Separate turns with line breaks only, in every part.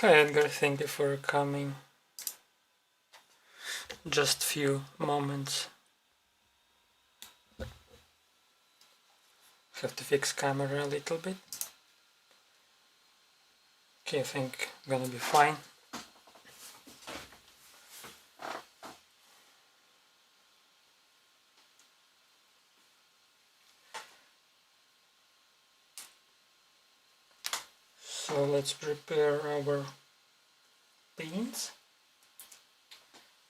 Hi Edgar, thank you for coming. Just few moments. Have to fix camera a little bit. Okay, I think gonna be fine. So let's prepare our paints.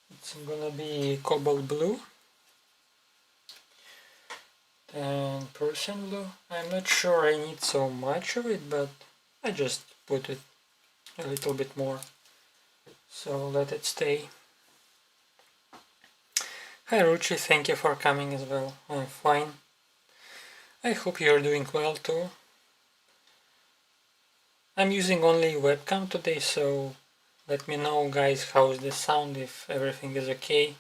It's gonna be cobalt blue and Prussian blue. I'm not sure I need so much of it, but I just put it a little bit more. So let it stay. Hi Ruchi, thank you for coming as well. I'm fine. I hope you're doing well too. I'm using only webcam today, so let me know guys how's the sound, if everything is okay.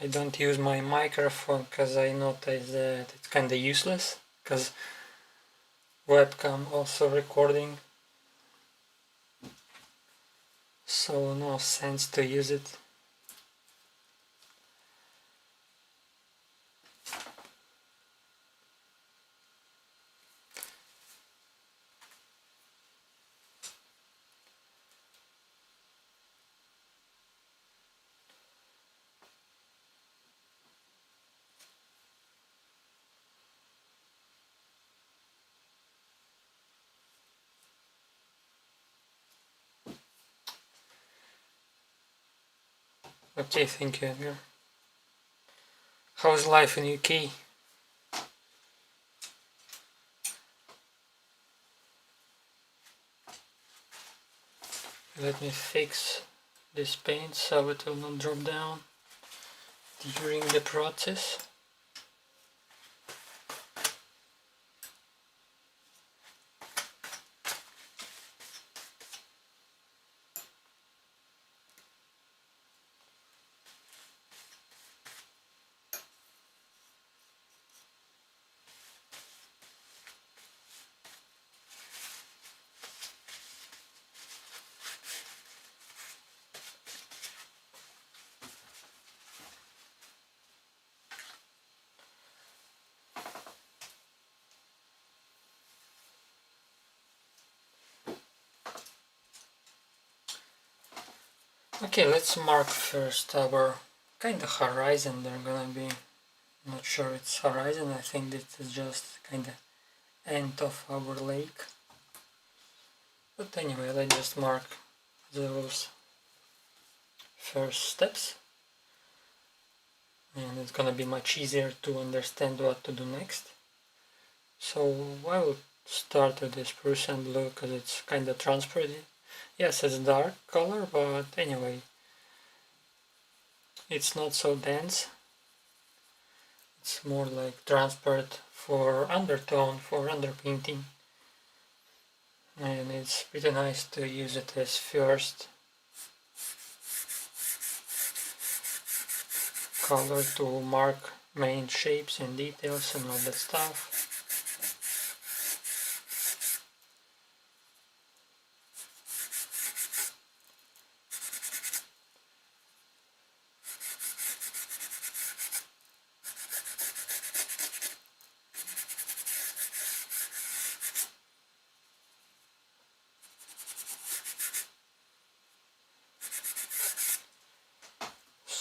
I don't use my microphone because I noticed that it's kinda useless, because webcam also recording, so no sense to use it. Okay, thank you Edgar. How's life in UK? Let me fix this paint so it will not drop down during the process. Okay, let's mark first our kind of horizon. They're gonna be, not sure it's horizon, I think this is just kind of end of our lake. But anyway, let's just mark those first steps, and it's gonna be much easier to understand what to do next. So I will start with this Prussian blue because it's kind of transparent. Yes, it's dark color, but anyway, it's not so dense. It's more like transparent for undertone, for underpainting, and it's pretty nice to use it as first color to mark main shapes and details and all that stuff.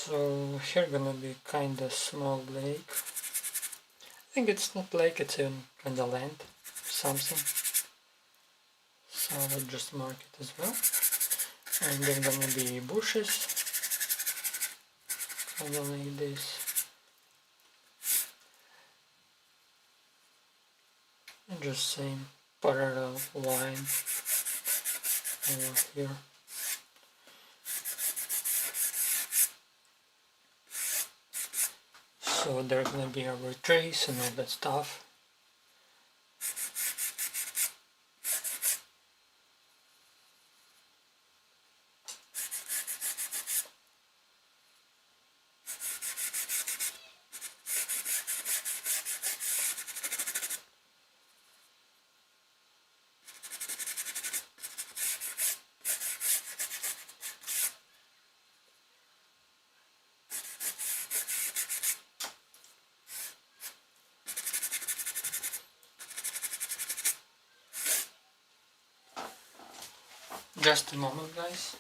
So here gonna be kinda small lake. I think it's not lake, it's in kinda land, something. So I'll just mark it as well. And then gonna be bushes, kinda like this. And just same parallel line over here. So there's gonna be our trees and all that stuff. Just a moment, guys.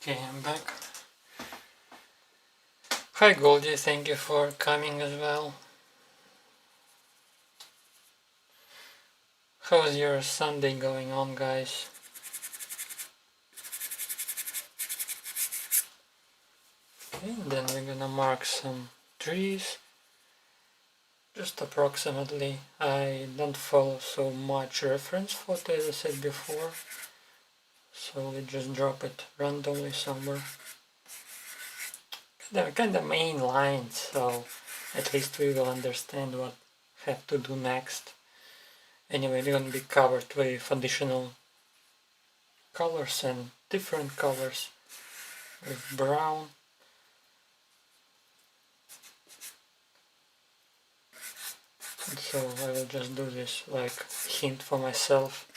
Okay, I'm back. Hi Goldie, thank you for coming as well. How's your Sunday going on, guys? Okay, and then we're gonna mark some trees. Just approximately. I don't follow so much reference photo as I said before. So we just drop it randomly somewhere. Kind of main lines, so at least we will understand what we have to do next. Anyway, we're gonna be covered with additional colors and different colors with brown. And so I will just do this like hint for myself.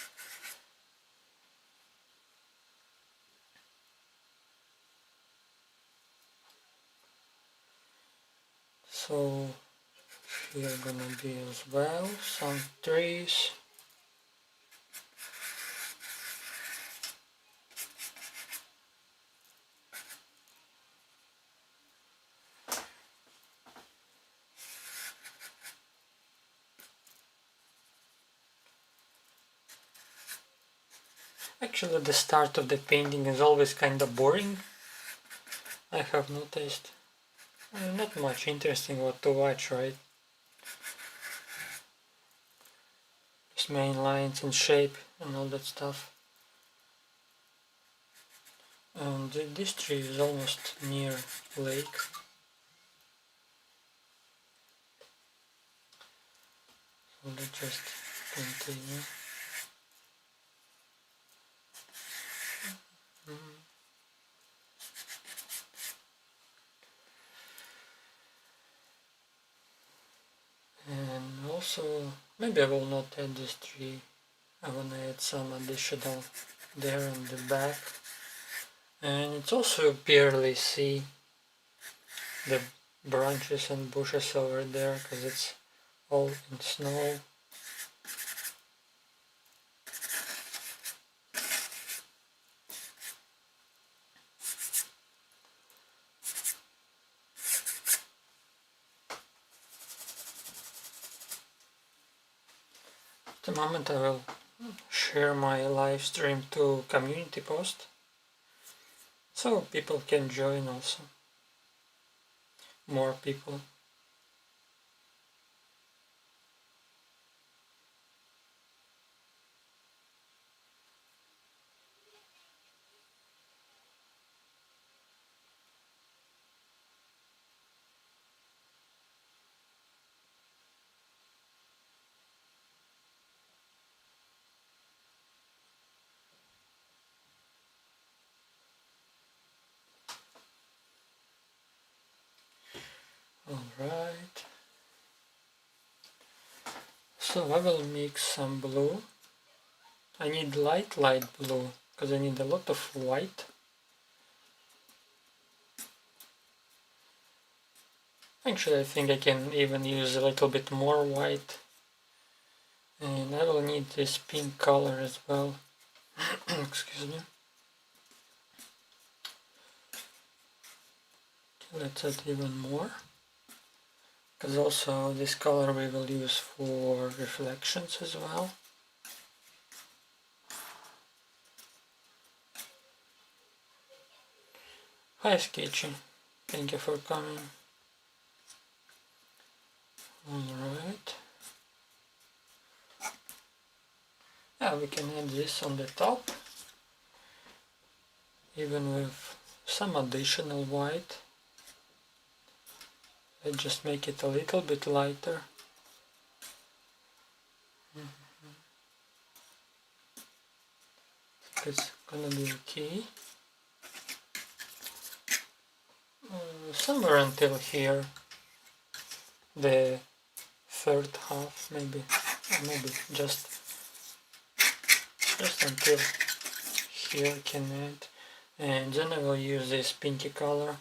So here gonna be as well some trees. Actually, the start of the painting is always kind of boring. I have noticed. Not much interesting what to watch, right? Just main lines and shape and all that stuff. And this tree is almost near lake. So let's just continue. And also, maybe I will not add this tree. I want to add some additional there in the back. And it's also barely see the branches and bushes over there because it's all in snow. At the moment I will share my live stream to community post so people can join also. More people. Alright. So I will mix some blue. I need light blue because I need a lot of white. Actually I think I can even use a little bit more white. And I will need this pink color as well. Excuse me. Let's add even more. Because also this color we will use for reflections as well. Hi Sketchy, thank you for coming. Alright. Yeah, we can add this on the top. Even with some additional white. Let's just make it a little bit lighter. it's gonna be okay. Somewhere until here, the third half, maybe just until here can add, and then I will use this pinky color.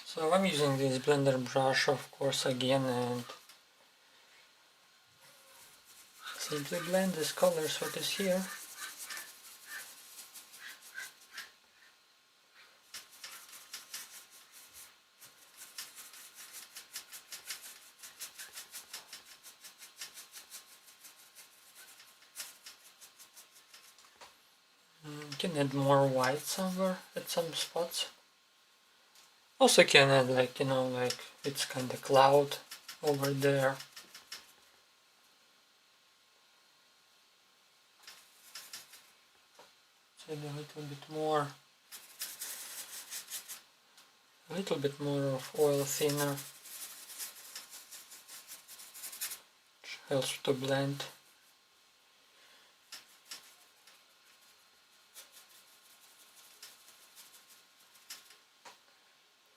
So I'm using this blender brush, of course, again, and simply blend these colors what is here. You can add more white somewhere at some spots. Also can add like, you know, like it's kind of cloud over there. Add a little bit more of oil thinner, which helps to blend.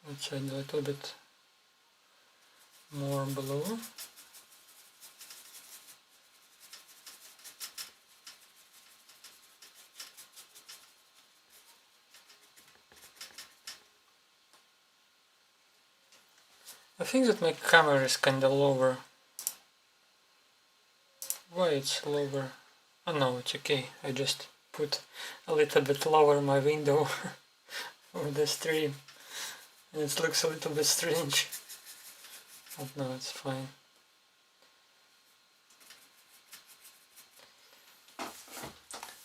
Let's add a little bit more blue. I think that my camera is kinda lower. Why it's lower? Oh no, it's okay. I just put a little bit lower my window for the stream. And it looks a little bit strange. But no, it's fine.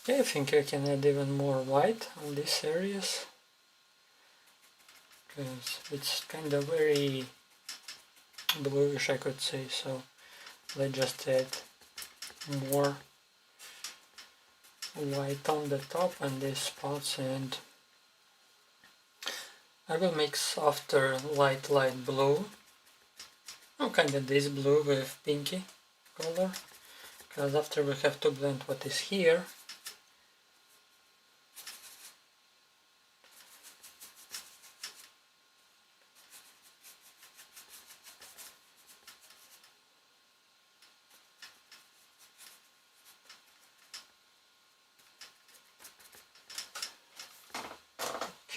Okay, I think I can add even more white on these areas. Because it's kind of very bluish, I could say, so let's just add more white on the top and these spots, and I will mix after light blue, kind of this blue with pinky color, because after we have to blend what is here.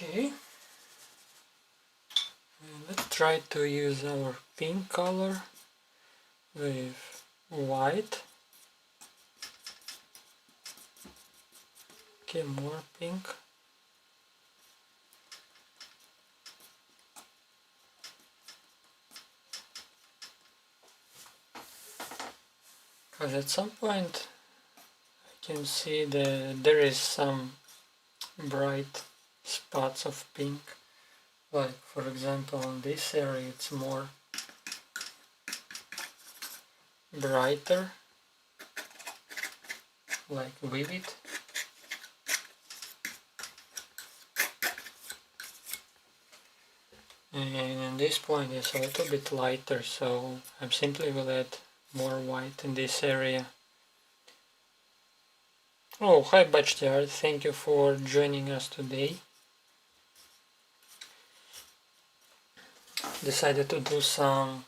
Okay, and let's try to use our pink color with white. Okay, more pink. Because at some point I can see that there is some bright spots of pink, like for example on this area it's more brighter, like vivid. And at this point it's a little bit lighter, so I simply will add more white in this area. Oh, hi Bachyard, thank you for joining us today. Decided to do some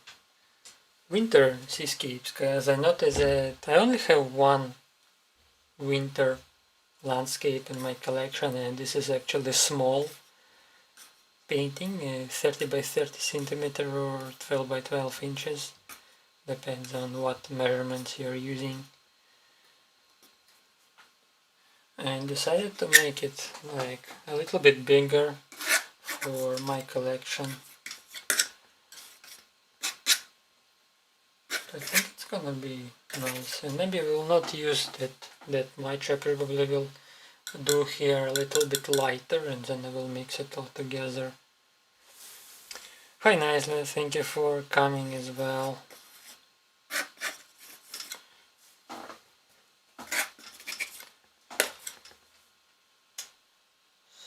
winter seascapes because I noticed that I only have one winter landscape in my collection, and this is actually small painting, 30 by 30 centimeter or 12 by 12 inches, depends on what measurements you're using, and decided to make it like a little bit bigger for my collection. I think it's gonna be nice, and maybe we will not use that much. I probably will do here a little bit lighter, and then I will mix it all together. Hi Nicely, thank you for coming as well.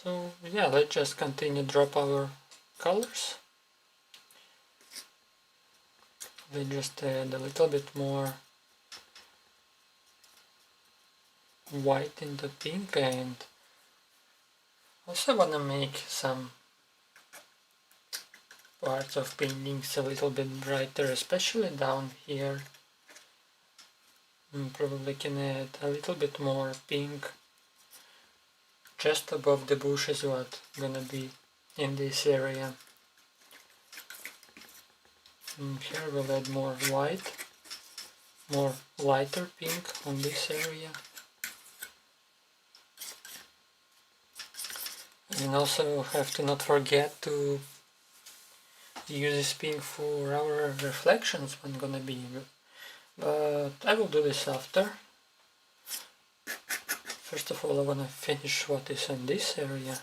So yeah, let's just continue drop our colors. We just add a little bit more white into pink, and also wanna make some parts of paintings a little bit brighter, especially down here. Probably can add a little bit more pink just above the bushes, what gonna be in this area. Here we'll add more white, more lighter pink on this area. And also have to not forget to use this pink for our reflections when gonna be, but I will do this after. First of all, I wanna finish what is in this area.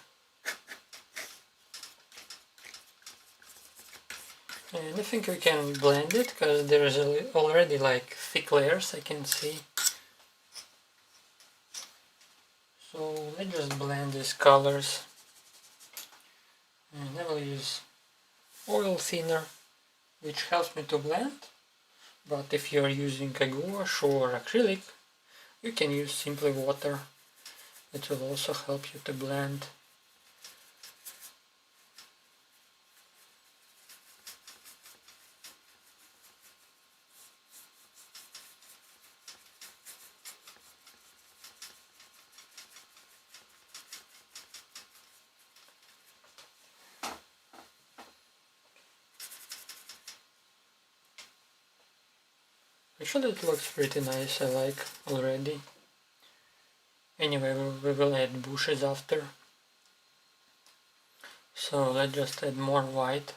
And I think we can blend it, because there is already like thick layers I can see. So let's just blend these colors. And I will use oil thinner, which helps me to blend. But if you are using a gouache or acrylic, you can use simply water. It will also help you to blend. Actually, it looks pretty nice, I like already. Anyway, we will add bushes after. So let's just add more white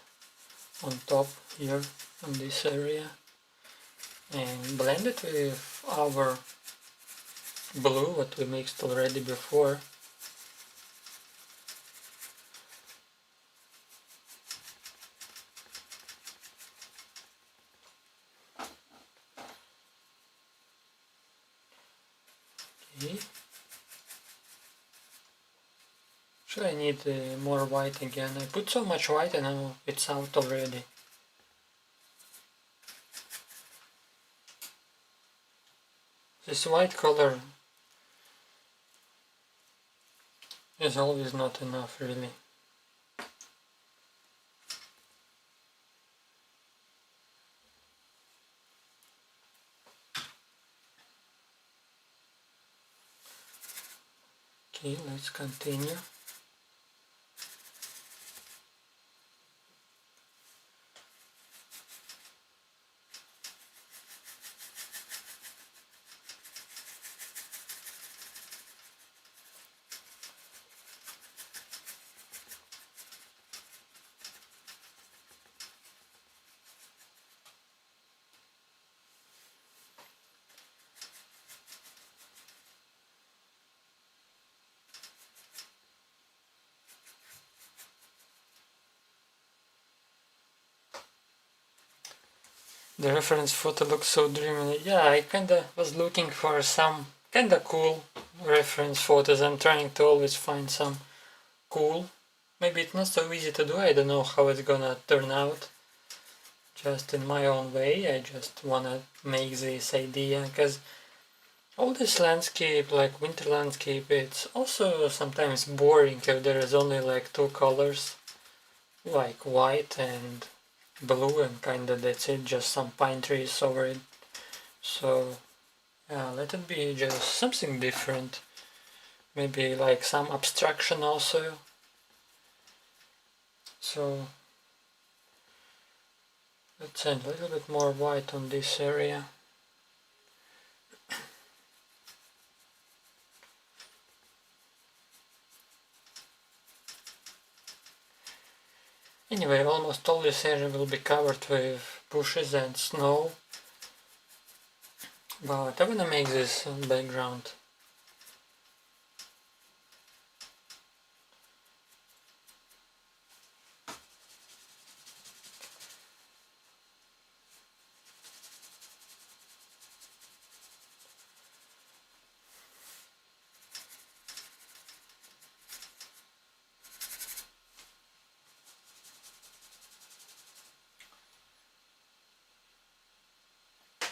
on top here in this area and blend it with our blue, what we mixed already before. Okay. Actually, I need more white again. I put so much white and now it's out already. This white color is always not enough, really. Okay, let's continue. The reference photo looks so dreamy. Yeah, I kinda was looking for some kinda cool reference photos. I'm trying to always find some cool. Maybe it's not so easy to do, I don't know how it's gonna turn out. Just in my own way, I just wanna make this idea, because all this landscape, like winter landscape, it's also sometimes boring if there is only like two colors, like white and blue, and kinda that's it, just some pine trees over it. So yeah, let it be just something different. Maybe like some abstraction also. So let's add a little bit more white on this area. Anyway, almost all this area will be covered with bushes and snow, but I wanna make this background.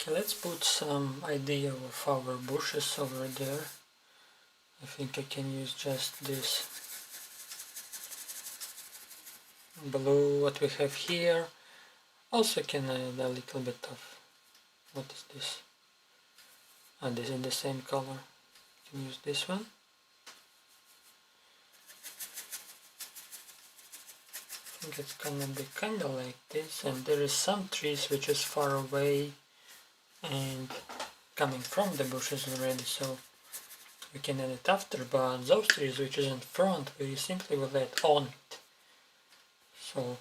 Okay, let's put some idea of our bushes over there. I think I can use just this blue what we have here. Also can add a little bit of, what is this? This is the same color. You can use this one. I think it's gonna be kinda like this, and there is some trees which is far away and coming from the bushes already, so we can add it after, but those trees which is in front we simply will add on it. So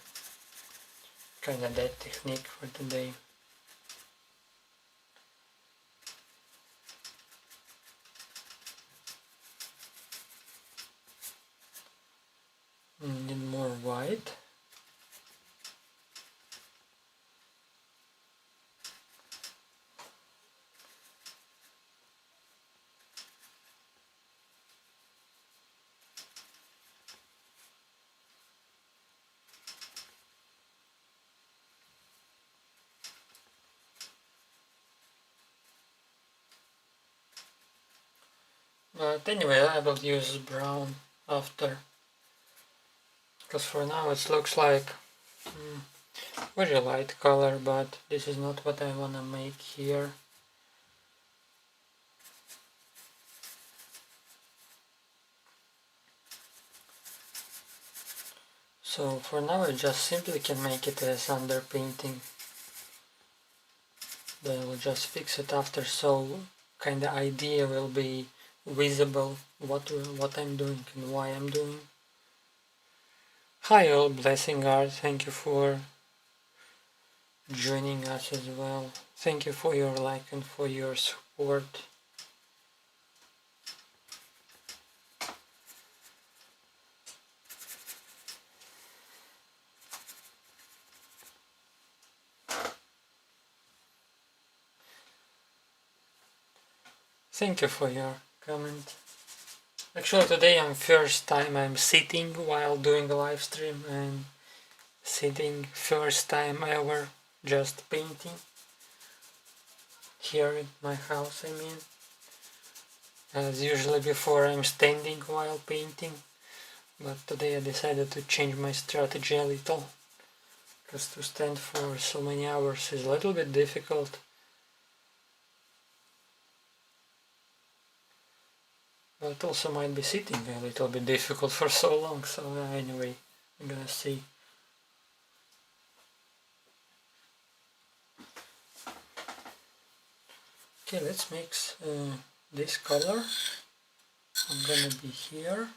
kinda that technique for today. Need more white. But anyway, I will use brown after, because for now it looks like very light color, but this is not what I wanna make here. So for now I just simply can make it as underpainting. Then we'll just fix it after, so kinda idea will be visible what I'm doing and why I'm doing. Hi all, Blessing Art, thank you for joining us as well. Thank you for your like and for your support. Thank you for your comment. Actually today I'm first time I'm sitting while doing a live stream, and sitting first time ever just painting here in my house, I mean. As usually before I'm standing while painting, but today I decided to change my strategy a little, because to stand for so many hours is a little bit difficult. But also might be sitting a little bit difficult for so long, so anyway, I'm gonna see. Okay, let's mix this color. I'm gonna be here.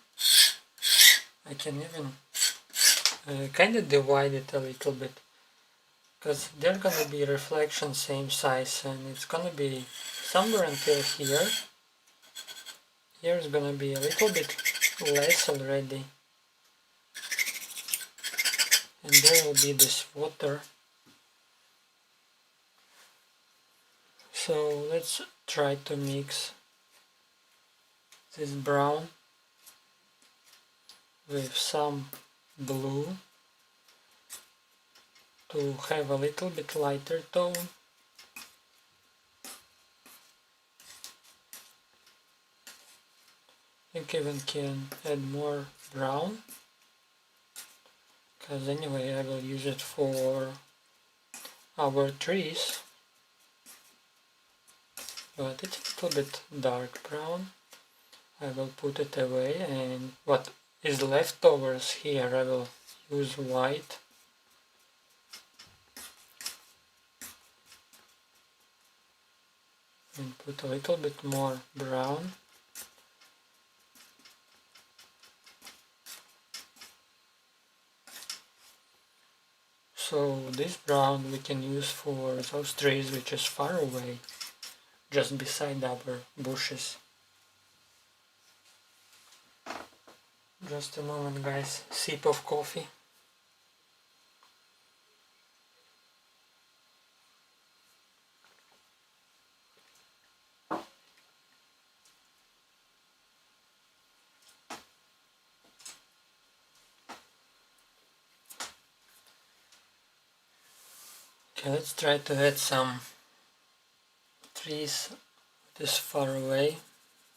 I can even kind of divide it a little bit, because they're gonna be reflections same size, and it's gonna be somewhere until here. Here is gonna be a little bit less already, and there will be this water. So let's try to mix this brown with some blue to have a little bit lighter tone. I think even can add more brown, because anyway I will use it for our trees, but it's a little bit dark brown. I will put it away, and what is leftovers here I will use white. And put a little bit more brown. So this brown we can use for those trees which is far away, just beside our bushes. Just a moment guys, sip of coffee. Okay, let's try to add some trees this far away.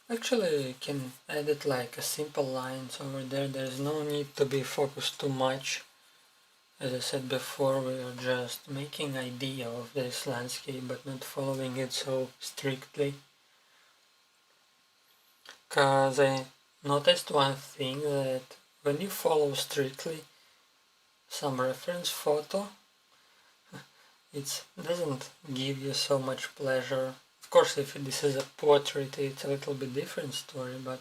Actually, you can edit like a simple lines over there. There's no need to be focused too much. As I said before, we are just making idea of this landscape but not following it so strictly. Because I noticed one thing, that when you follow strictly some reference photo, it doesn't give you so much pleasure. Of course, if this is a portrait, it's a little bit different story, but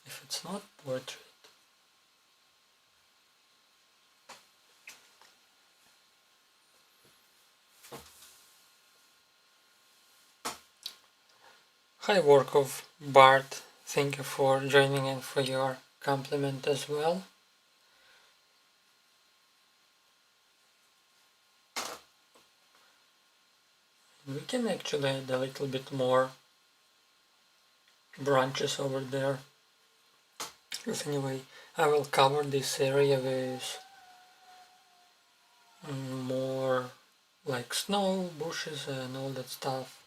if it's not portrait, hi work of Bart, thank you for joining and for your compliment as well. We can actually add a little bit more branches over there. Because anyway, I will cover this area with more like snow, bushes and all that stuff.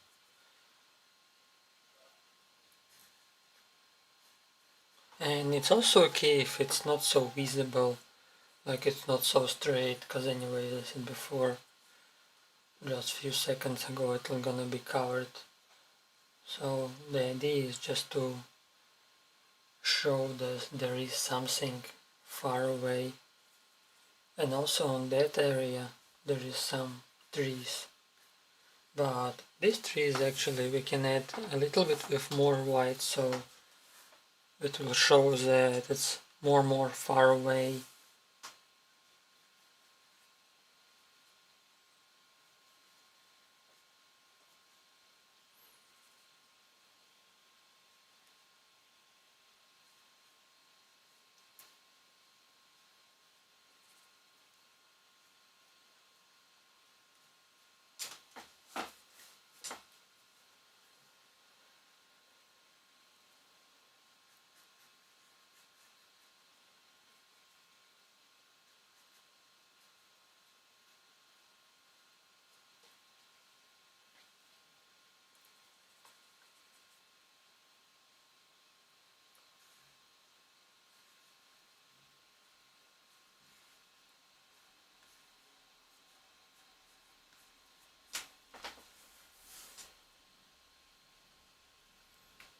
And it's also okay if it's not so visible, like it's not so straight, because anyway, as I said before, just a few seconds ago, it's gonna be covered. So the idea is just to show that there is something far away, and also on that area there is some trees, but these trees actually we can add a little bit with more white, so it will show that it's more far away.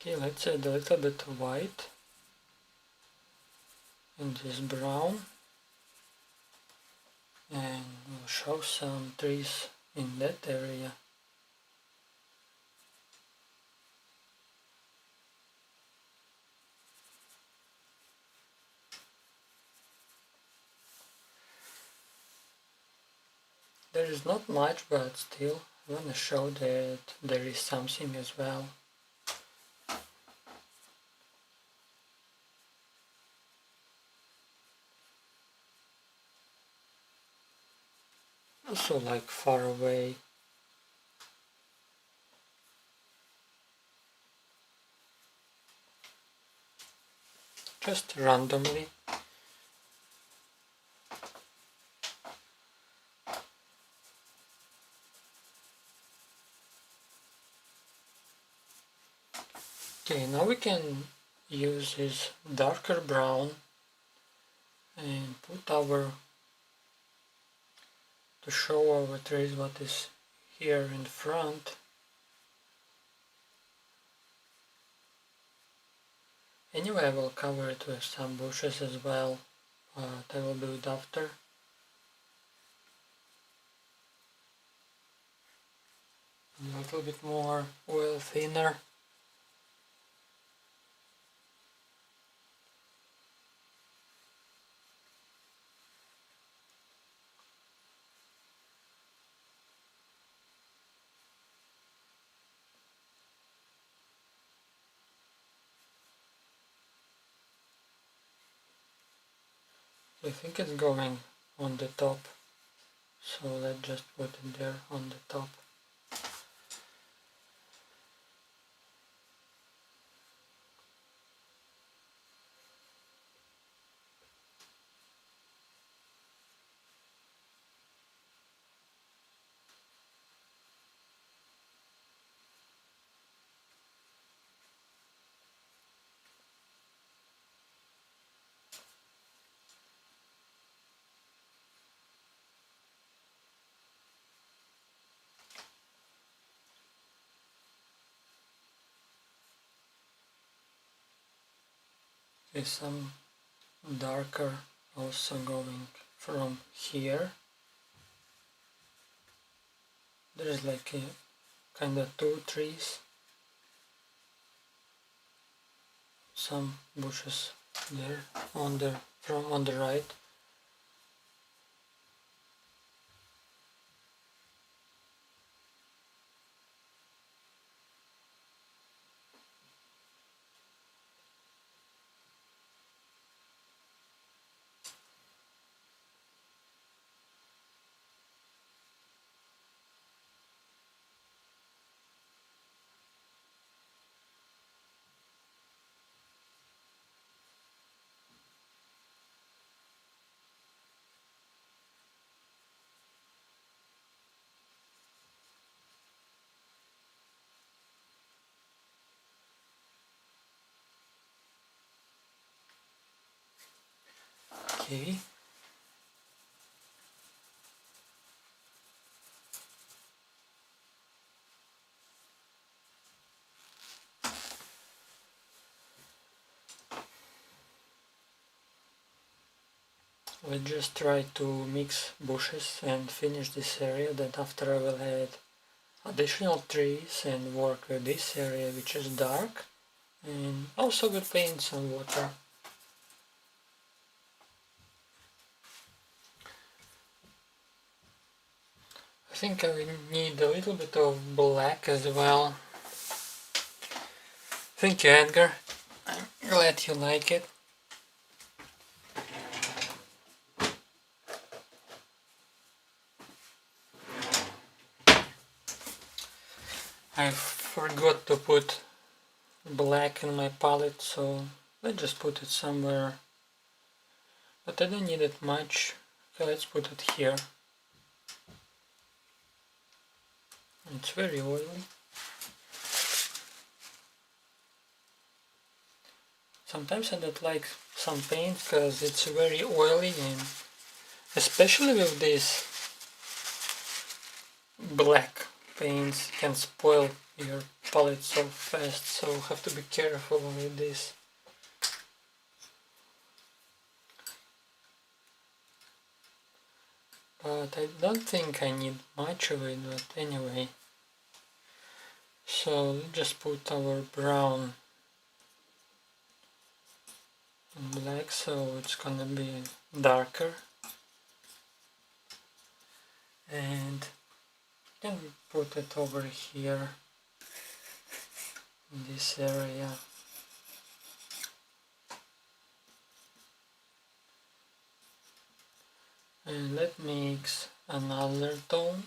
Okay, let's add a little bit of white and this brown, and we'll show some trees in that area. There is not much, but still I want to show that there is something as well. Also like far away. Just randomly. Okay, now we can use this darker brown and put to show our trees what is here in front. Anyway, I will cover it with some bushes as well, but I will do it after. A little bit more oil thinner. I think it's going on the top, so let's just put it there on the top. with some darker also going from here. There's like a kind of two trees, some bushes there on the right. Okay. We just try to mix bushes and finish this area. Then after I will add additional trees and work with this area which is dark, and also will paint some water. I think I will need a little bit of black as well. Thank you, Edgar. I'm glad you like it. I forgot to put black in my palette, so let's just put it somewhere. But I don't need it much. Okay, let's put it here. It's very oily. Sometimes I don't like some paint because it's very oily, and especially with this black paints can spoil your palette so fast, so have to be careful with this. But I don't think I need much of it, but anyway. So let's just put our brown and black, so it's gonna be darker. And can put it over here in this area. And let's mix another tone,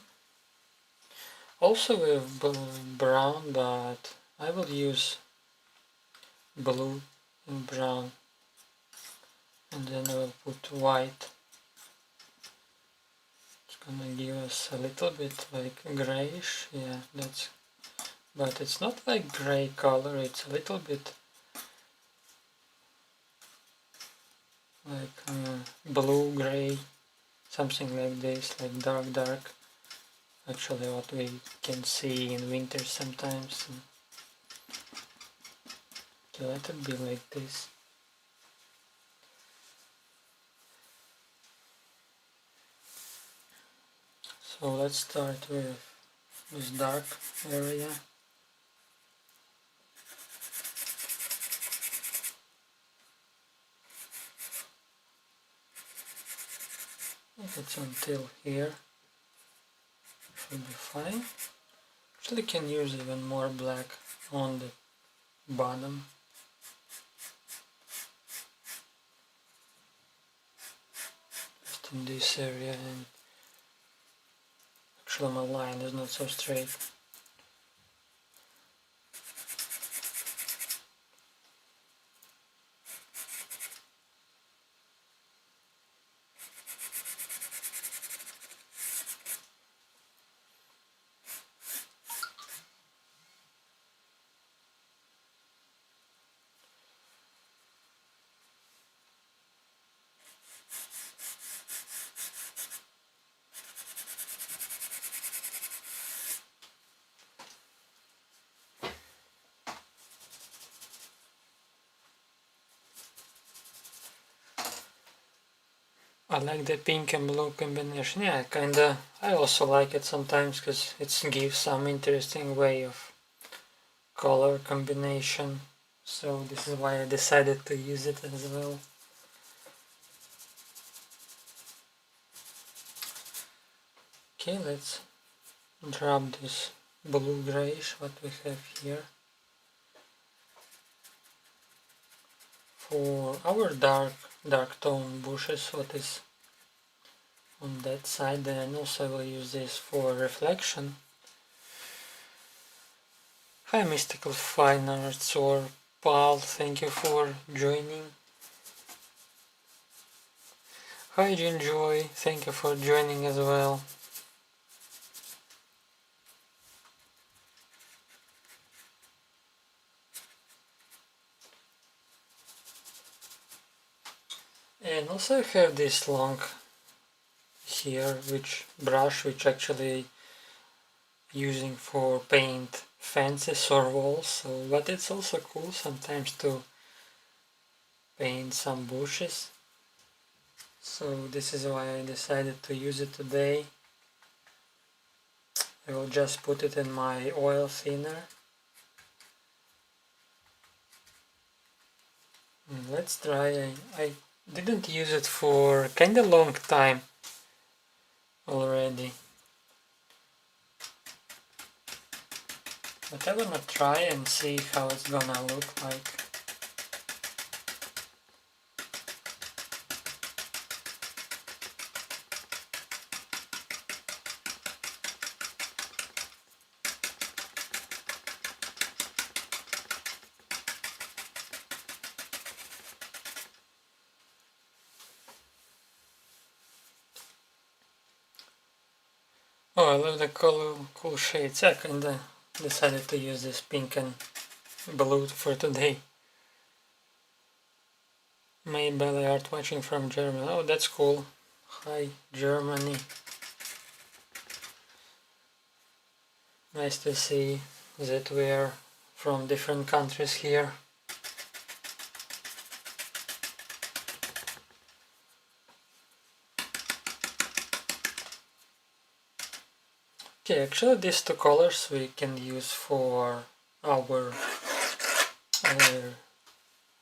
also with brown, but I will use blue and brown, and then I will put white. It's gonna give us a little bit like grayish, yeah, that's, but it's not like gray color, it's a little bit like blue gray, something like this, like dark. Actually what we can see in winter sometimes. Okay, let it be like this. So let's start with this dark area. If it's until here, should be fine. Actually can use even more black on the bottom. Just in this area, and actually my line is not so straight. I like the pink and blue combination. Yeah, I also like it sometimes because it gives some interesting way of color combination. So this is why I decided to use it as well. Okay, let's drop this blue grayish what we have here. For our dark tone bushes, what is on that side, then also I will use this for reflection. Hi Mystical Fine Arts or Paul, thank you for joining. Hi Jinjoy, thank you for joining as well. And also I have this long here brush which actually using for paint fences or walls, so but it's also cool sometimes to paint some bushes. So this is why I decided to use it today. I will just put it in my oil thinner. And let's try. I didn't use it for kinda long time already. But I wanna try and see how it's gonna look like. Oh, I love the cool shades. I kinda decided to use this pink and blue for today. My belly art watching from Germany. Oh, that's cool. Hi, Germany. Nice to see that we are from different countries here. Okay, actually these two colors we can use for our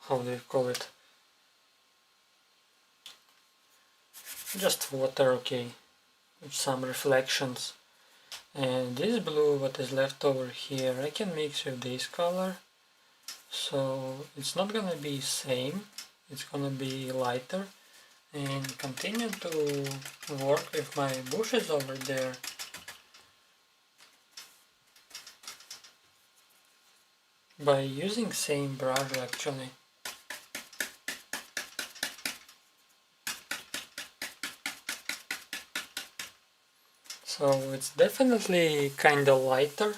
how do you call it? Just water, okay, with some reflections. And this blue, what is left over here, I can mix with this color. So it's not gonna be same, it's gonna be lighter. And continue to work with my bushes over there. By using same brush actually. So it's definitely kinda lighter.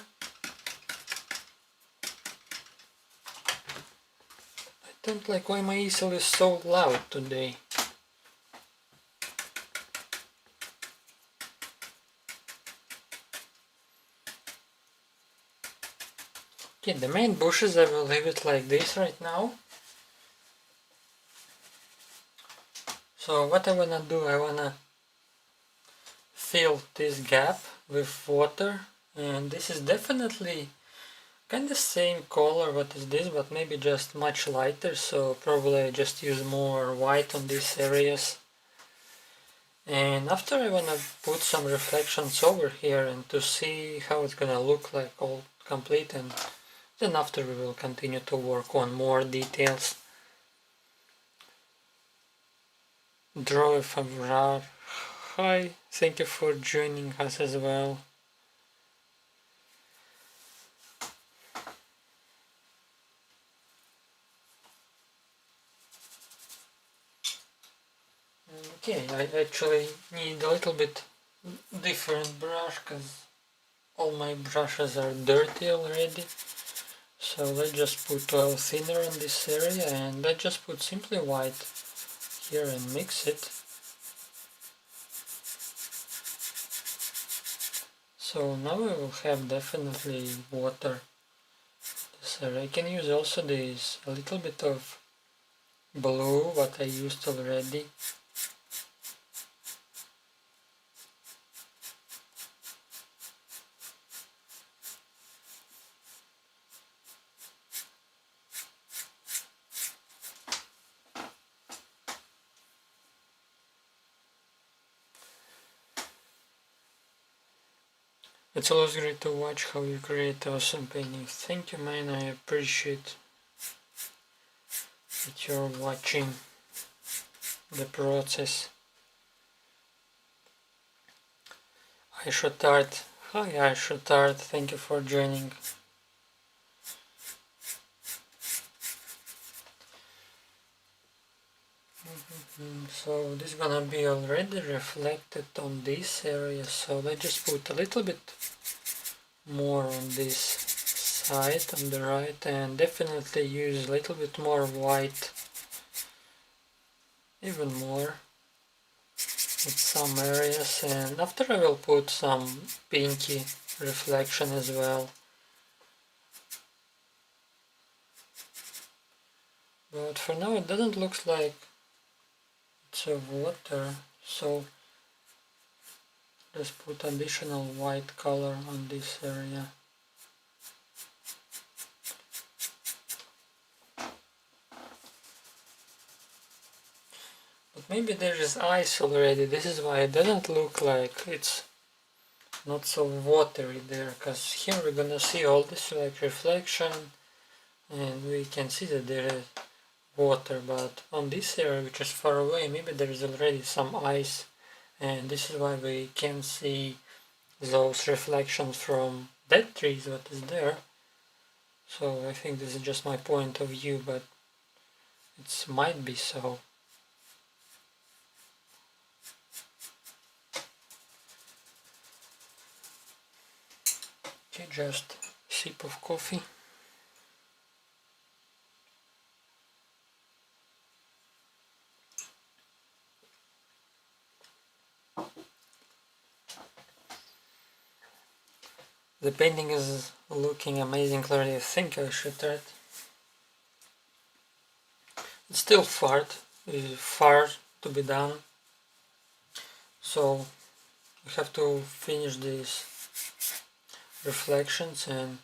I don't like why my easel is so loud today. Okay, the main bushes I will leave it like this right now. So what I wanna do, I wanna fill this gap with water, and this is definitely kind of same color what is this, but maybe just much lighter, so probably I just use more white on these areas. And after I wanna put some reflections over here and to see how it's gonna look like all complete, and then after we will continue to work on more details. Draw a favor. Hi, thank you for joining us as well. Okay, I actually need a little bit different brush because all my brushes are dirty already. So let's just put oil thinner on this area, and let's just put simply white here and mix it. So now we will have definitely water this area. I can use also this a little bit of blue what I used already. It's always great to watch how you create awesome paintings. Thank you, man. I appreciate that you're watching the process. I should start. Hi, I should start. Thank you for joining. So this is gonna be already reflected on this area, so let's just put a little bit more on this side on the right, and definitely use a little bit more white, even more in some areas, and after I will put some pinky reflection as well. But for now it doesn't look like it's a water, so let's put additional white color on this area. But maybe there is ice already, this is why it doesn't look like it's not so watery there, because here we're gonna see all this like reflection and we can see that there is water, but on this area which is far away maybe there is already some ice, and this is why we can see those reflections from that trees what is there. So I think this is just my point of view, but it might be so. Okay, just a sip of coffee. The painting is looking amazing already. I think I should try it. It's still far to be done, so we have to finish these reflections and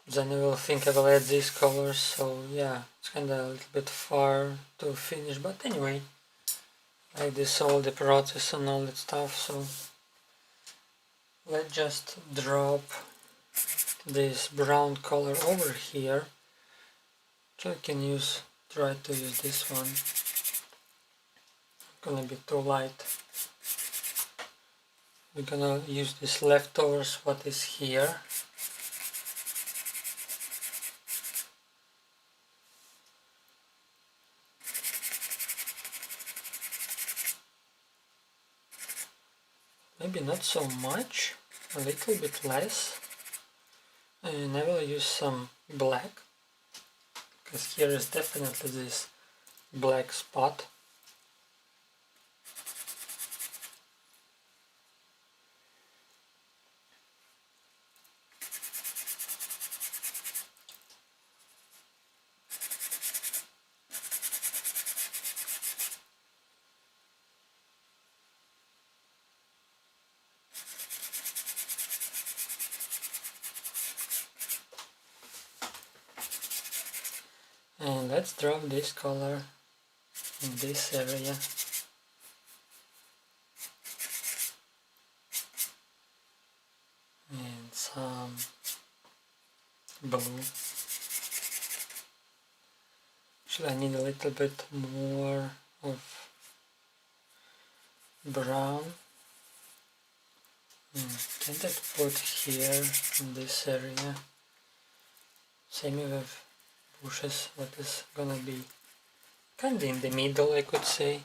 then I will think I will add these colors. So yeah, it's kinda a little bit far to finish, but anyway, like this all the process and all that stuff. So let's just drop this brown color over here, so I can try to use this one. Gonna be too light. We're gonna use this leftovers what is here. Maybe not so much, a little bit less. And I will use some black, because here is definitely this black spot. And let's drop this color in this area. And some blue. Actually I need a little bit more of brown. Can that put here in this area? Same with bushes, what is gonna be kinda in the middle, I could say.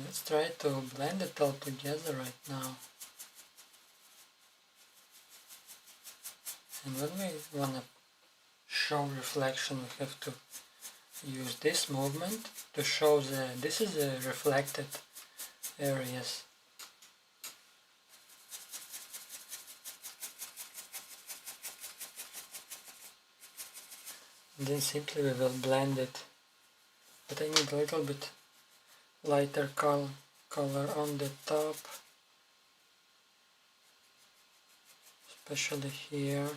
Let's try to blend it all together right now. And when we wanna show reflection, we have to use this movement to show this is the reflected areas. And then simply we will blend it, but I need a little bit lighter color on the top, especially here.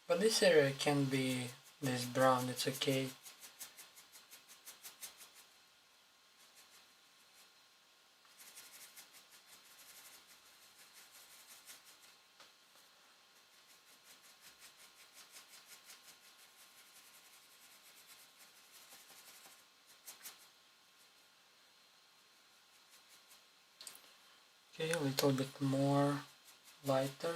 But this area can be this brown, it's okay. Okay, a little bit more lighter.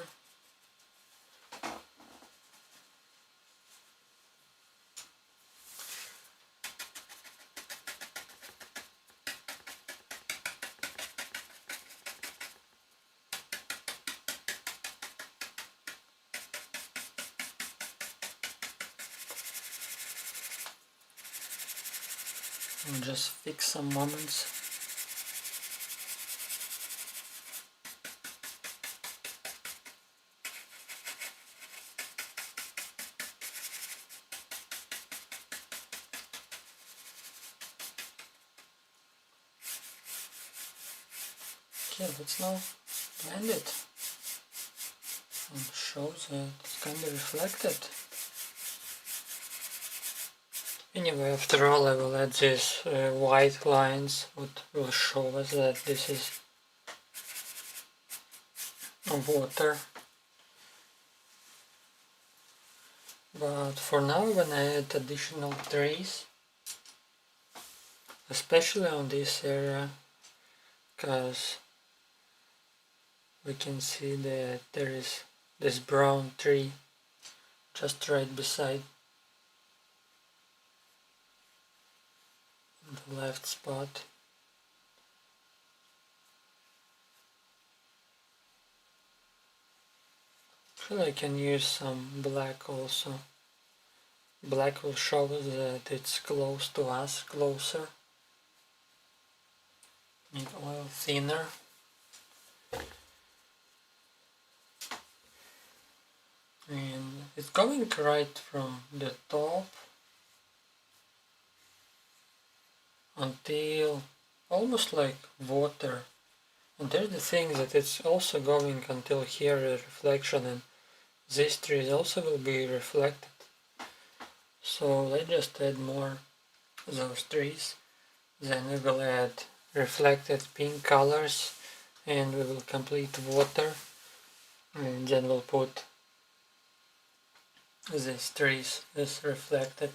And just fix some moments. Okay, let's now blend it and shows that it's kind of reflected. Anyway, after all, I will add these white lines, what will show us that this is water. But for now, I'm gonna add additional trees, especially on this area, because we can see that there is this brown tree just right beside the left spot. Actually, I can use some black also. Black will show us that it's close to us, closer. Need oil thinner. And it's going right from the top until almost like water. And there's the thing that it's also going until here a reflection, and these trees also will be reflected. So let's just add more of those trees. Then we will add reflected pink colors and we will complete water, and then we'll put these trees as reflected.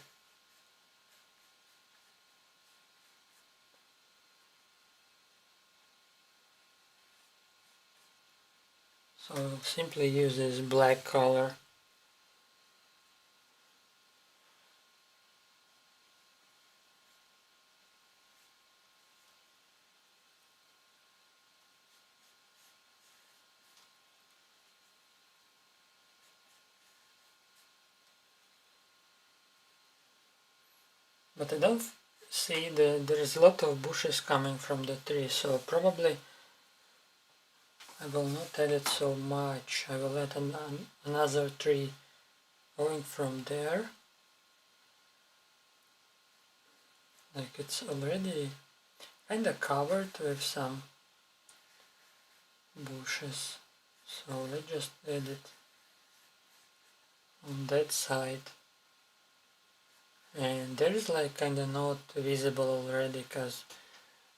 So I'll simply use this black color. But I don't see that there is a lot of bushes coming from the tree, so probably I will not add it so much. I will add another tree going from there. Like it's already kinda covered with some bushes. So let's just add it on that side. And there is like kinda not visible already, because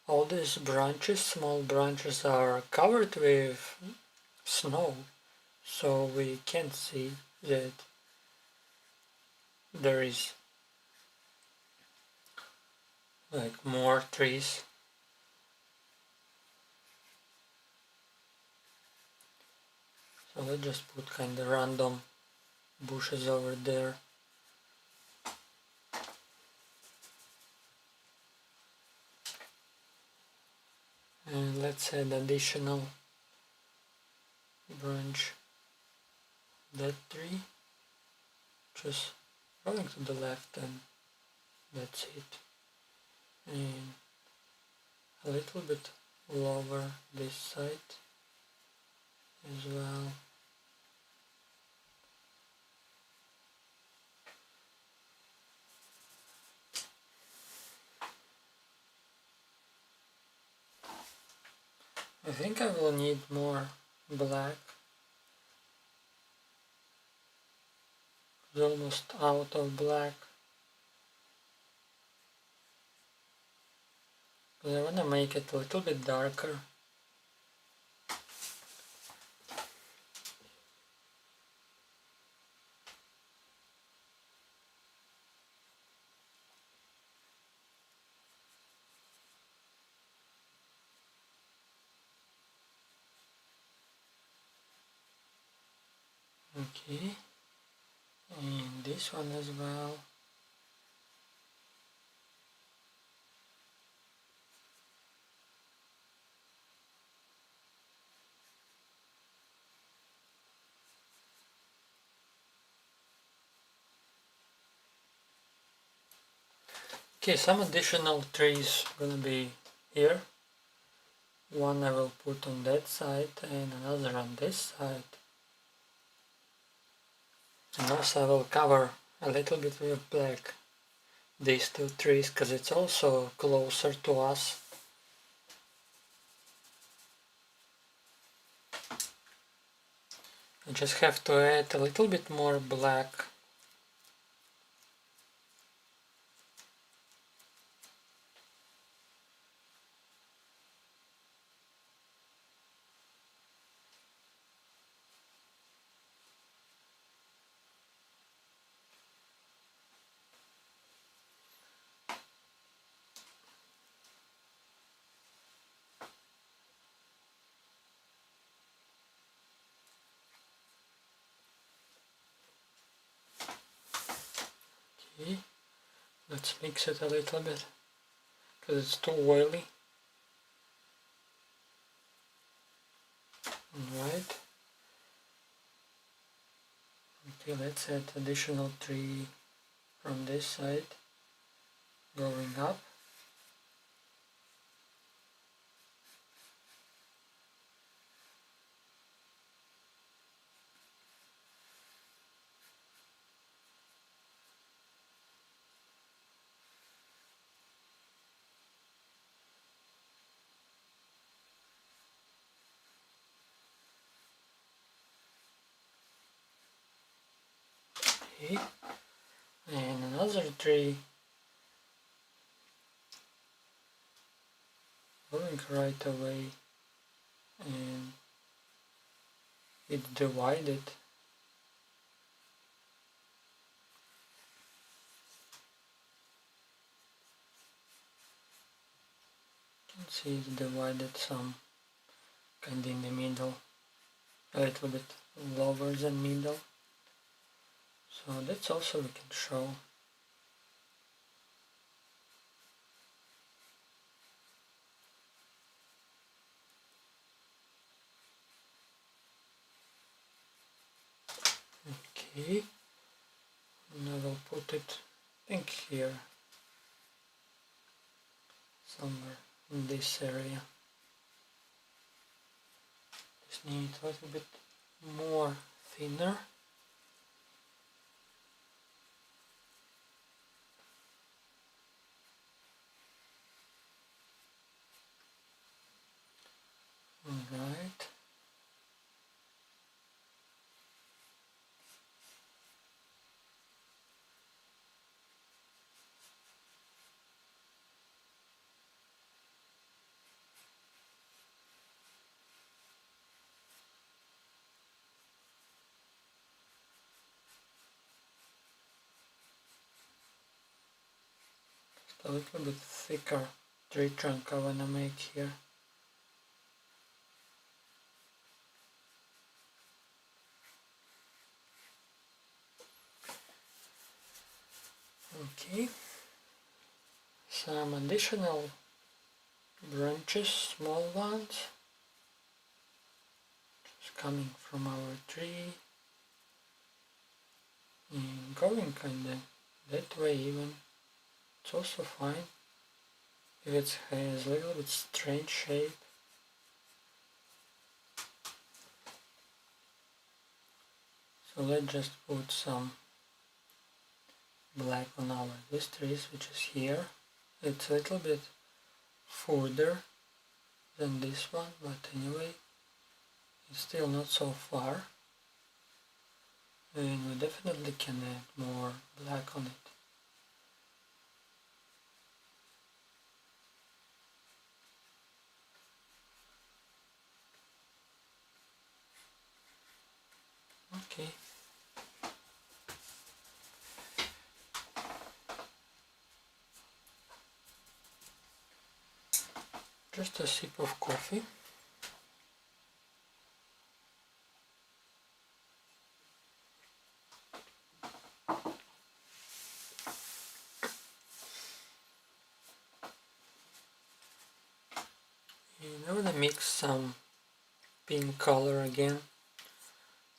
all these branches, small branches, are covered with snow, so we can't see that there is like more trees. So let's just put kinda random bushes over there. And let's add additional branch, that tree, just going to the left, and that's it. And a little bit lower this side as well. I think I will need more black. is almost out of black. But I want to make it a little bit darker. Okay, and this one as well. Okay, some additional trees gonna be here. One I will put on that side and another on this side. And also I will cover a little bit with black these two trees because it's also closer to us. I just have to add a little bit more black. Okay, let's mix it a little bit because it's too oily. Alright. Okay, let's add additional tree from this side going up. Okay, and another tree going right away, and it's divided. You can see it's divided some kind in the middle, a little bit lower than middle. So that's also we can show. Okay, and I will put it, I think here, somewhere in this area. Just need a little bit more thinner. Alright. Just a little bit thicker tree trunk I wanna make here. Okay, some additional branches, small ones, just coming from our tree and going kinda that way even. It's also fine if it has a little bit strange shape. So let's just put some black on our this trees, which is here. It's a little bit further than this one, but anyway, it's still not so far. and we definitely can add more black on it. Okay. Just a sip of coffee. And I'm gonna mix some pink color again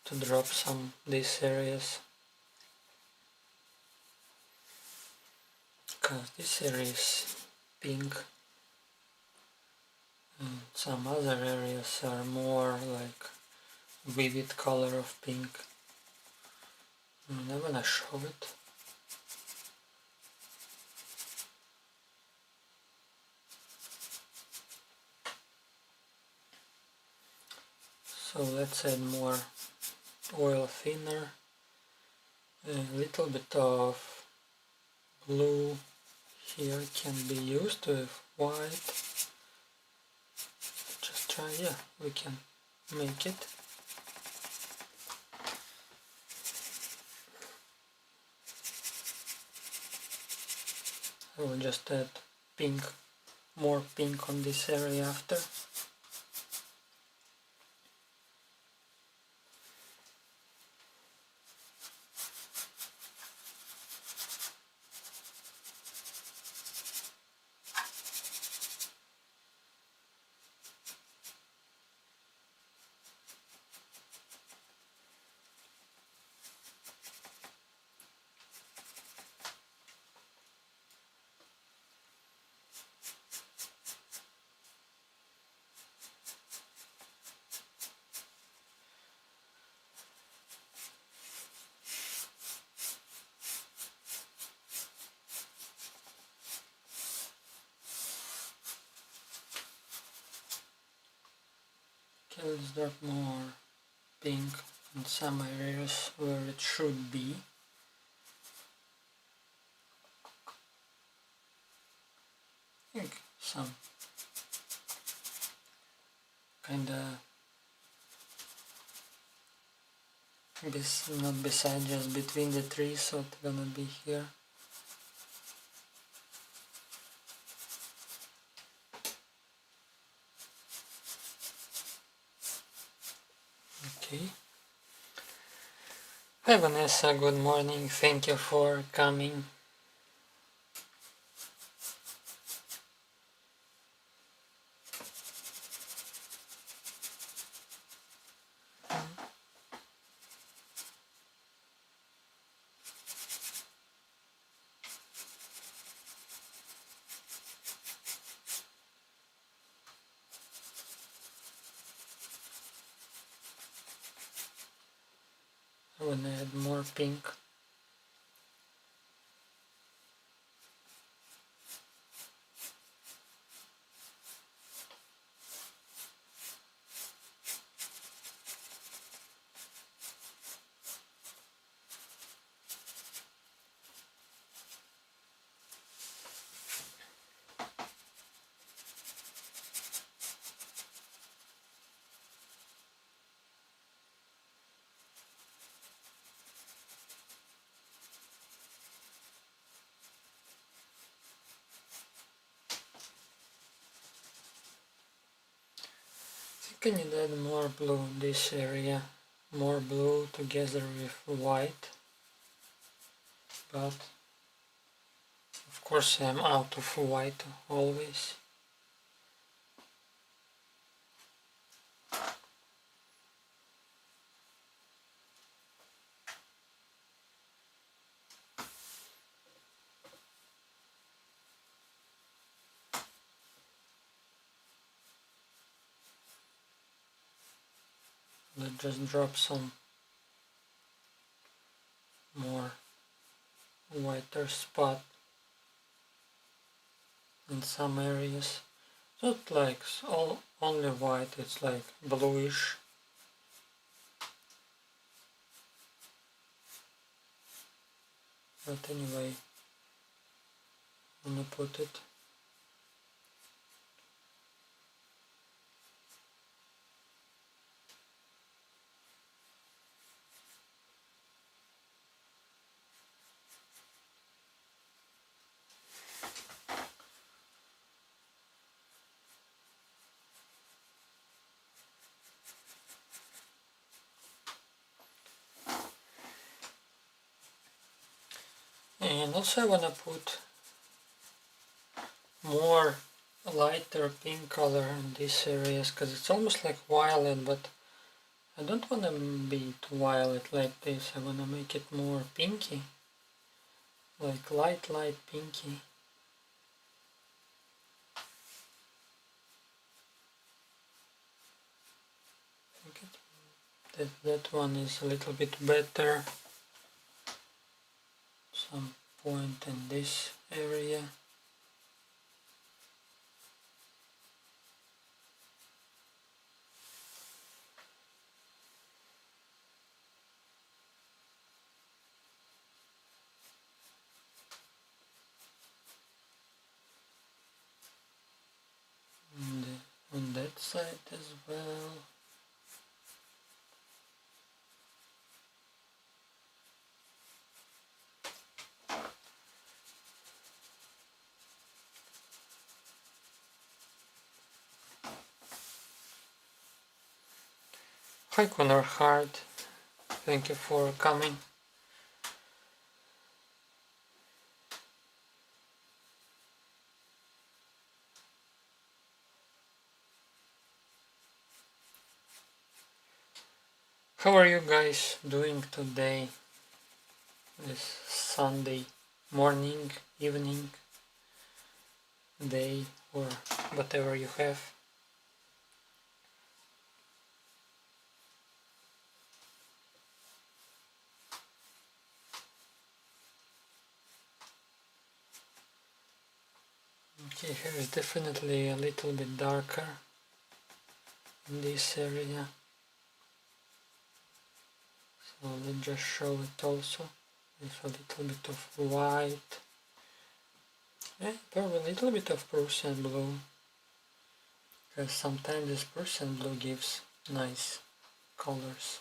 to drop some these areas, because this area is pink and some other areas are more like vivid color of pink, and I'm gonna show it. So let's add more oil thinner, a little bit of blue here can be used with white. Just try, yeah, we can make it. I will just add pink, more pink on this area after. Okay, let's drop more pink in some areas where it should be. I think some kinda not beside, just between the trees, so it's gonna be here. Okay. Hi Vanessa, good morning, thank you for coming. I want to add more pink. Can you add more blue in this area, more blue together with white, but of course I'm out of white always. Let's just drop some more whiter spot in some areas. Not like only white, it's like bluish. but anyway, I'm gonna put it. And also I want to put more lighter pink color in these areas because it's almost like violet, but I don't want to be violet like this. I want to make it more pinky, like light pinky. I think that one is a little bit better. Some point in this area. And on that side as well. Hi Connor Hart, thank you for coming. How are you guys doing today? This Sunday morning, evening, day, or whatever you have. Okay, here is definitely a little bit darker in this area. So let's just show it also with a little bit of white. Yeah, probably a little bit of Prussian blue. Because sometimes this Prussian blue gives nice colors.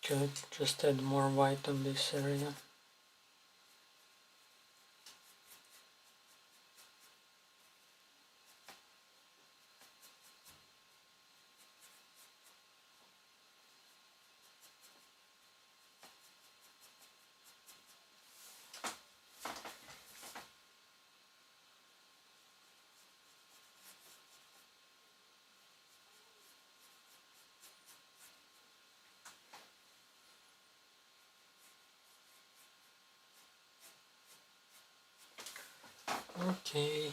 Good, just add more white on this area. Okay.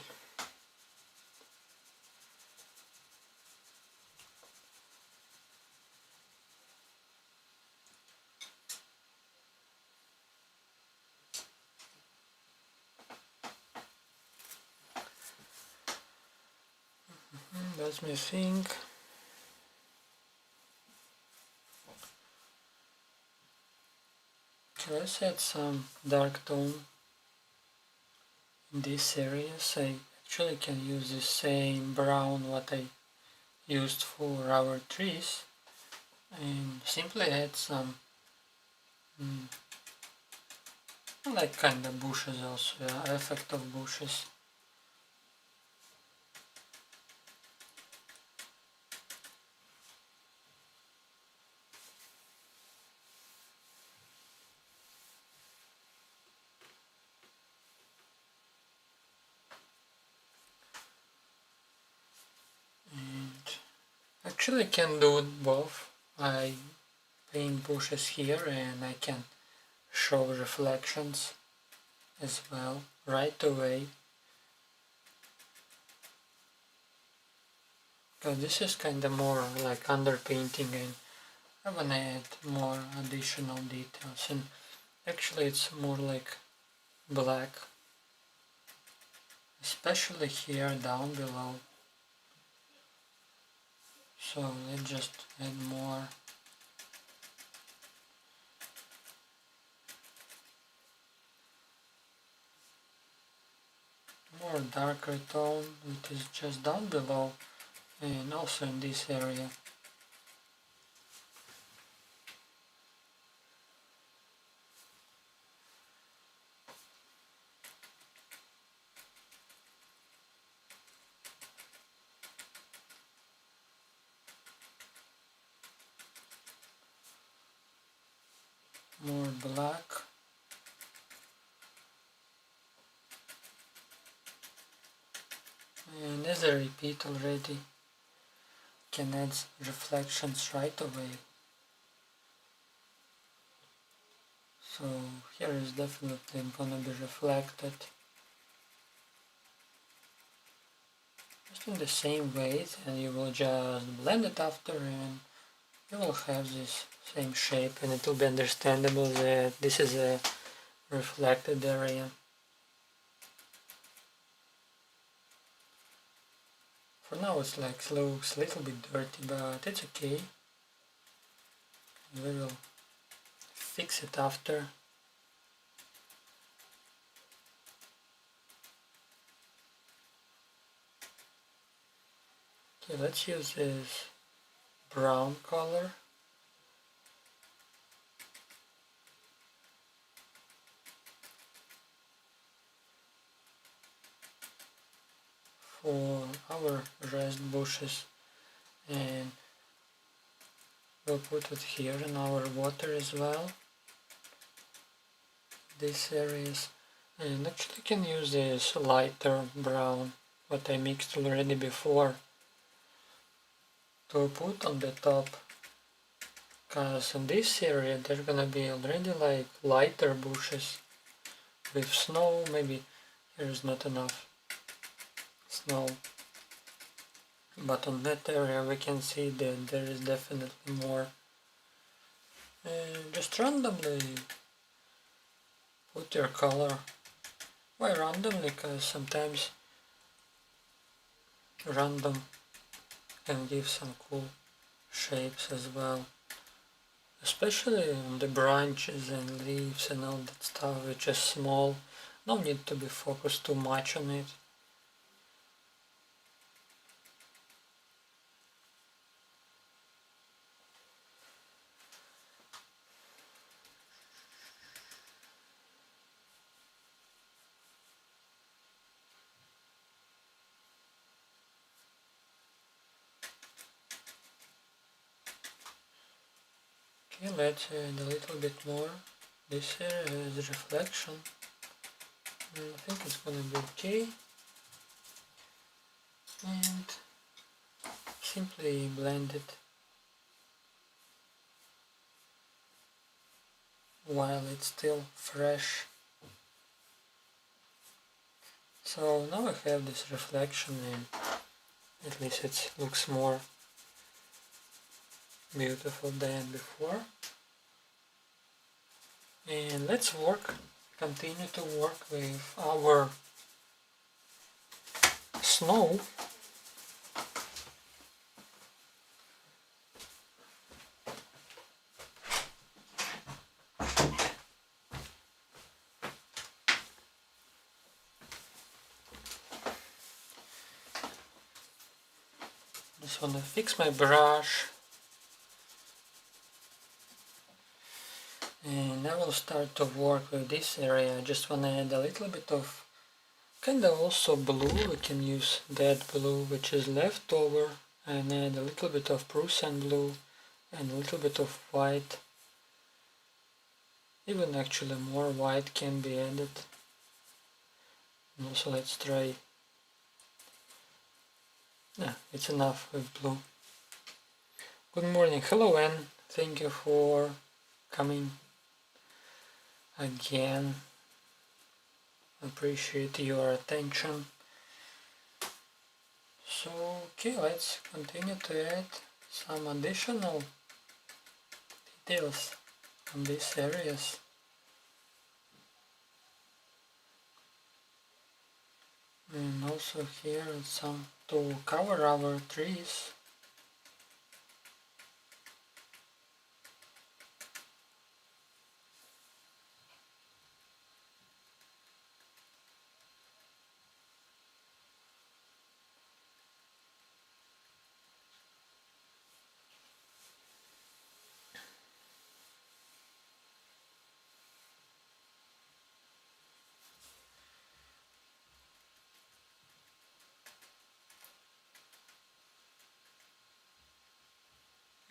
Let me think. Okay, let's add some dark tone in these areas. I actually can use the same brown what I used for our trees and simply add some like kind of bushes also, yeah, effect of bushes. Actually can do both. I paint bushes here and I can show reflections as well right away. Because this is kind of more like underpainting and I want to add more additional details, and actually it's more like black especially here down below. So let's just add more. More darker tone, which is just down below and also in this area. More black. And as I repeat already, can add reflections right away. So here is definitely gonna be reflected. Just in the same way, and you will just blend it after and you will have this same shape, and it will be understandable that this is a reflected area. For now it's like looks a little bit dirty, but it's okay. We will fix it after. Okay, let's use this brown color. For our rest bushes, and we'll put it here in our water as well, these areas. And actually can use this lighter brown, what I mixed already before, to put on the top, because in this area there's gonna be already like lighter bushes with snow. Maybe here is not enough snow, but on that area we can see that there is definitely more. And just randomly put your color. Why randomly? Because sometimes random can give some cool shapes as well, especially on the branches and leaves and all that stuff, which is small. No need to be focused too much on it. Okay, let's add a little bit more. This area has reflection. I think it's gonna be okay. And simply blend it while it's still fresh. So now I have this reflection, and at least it looks more beautiful than before. And let's continue to work with our snow. Just want to fix my brush, and I will start to work with this area. I just want to add a little bit of kind of also blue. We can use that blue which is left over, and add a little bit of Prussian blue and a little bit of white. Even actually more white can be added. And also let's try. Yeah, it's enough with blue. Good morning, hello Anne. Thank you for coming again. Appreciate your attention. So okay, let's continue to add some additional details on these areas. And also here some to cover our trees.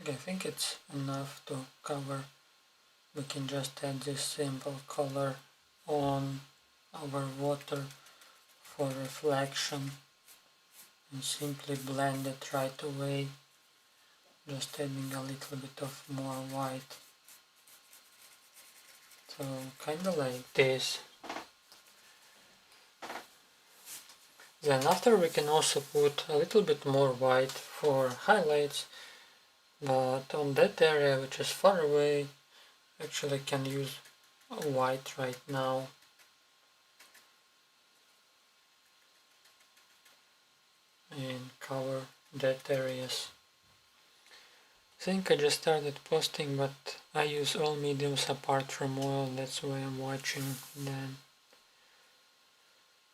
I think it's enough to cover. We can just add this simple color on our water for reflection and simply blend it right away, just adding a little bit of more white. So kinda like this. Then after we can also put a little bit more white for highlights, but on that area which is far away, actually can use white right now. And cover that areas. I think I just started posting, but I use all mediums apart from oil, that's why I'm watching. Then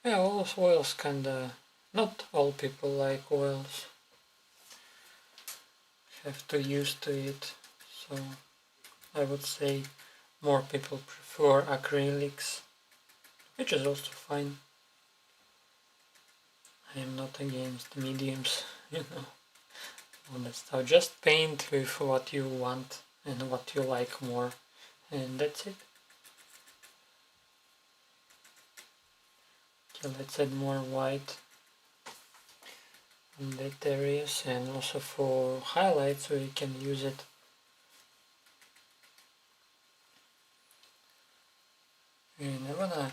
yeah, all oils kinda, not all people like oils, have to used to it, so I would say more people prefer acrylics, which is also fine. I am not against mediums, you know, all that stuff. Just paint with what you want and what you like more, and that's it. Okay, let's add more white in that areas, and also for highlights we can use it. And I wanna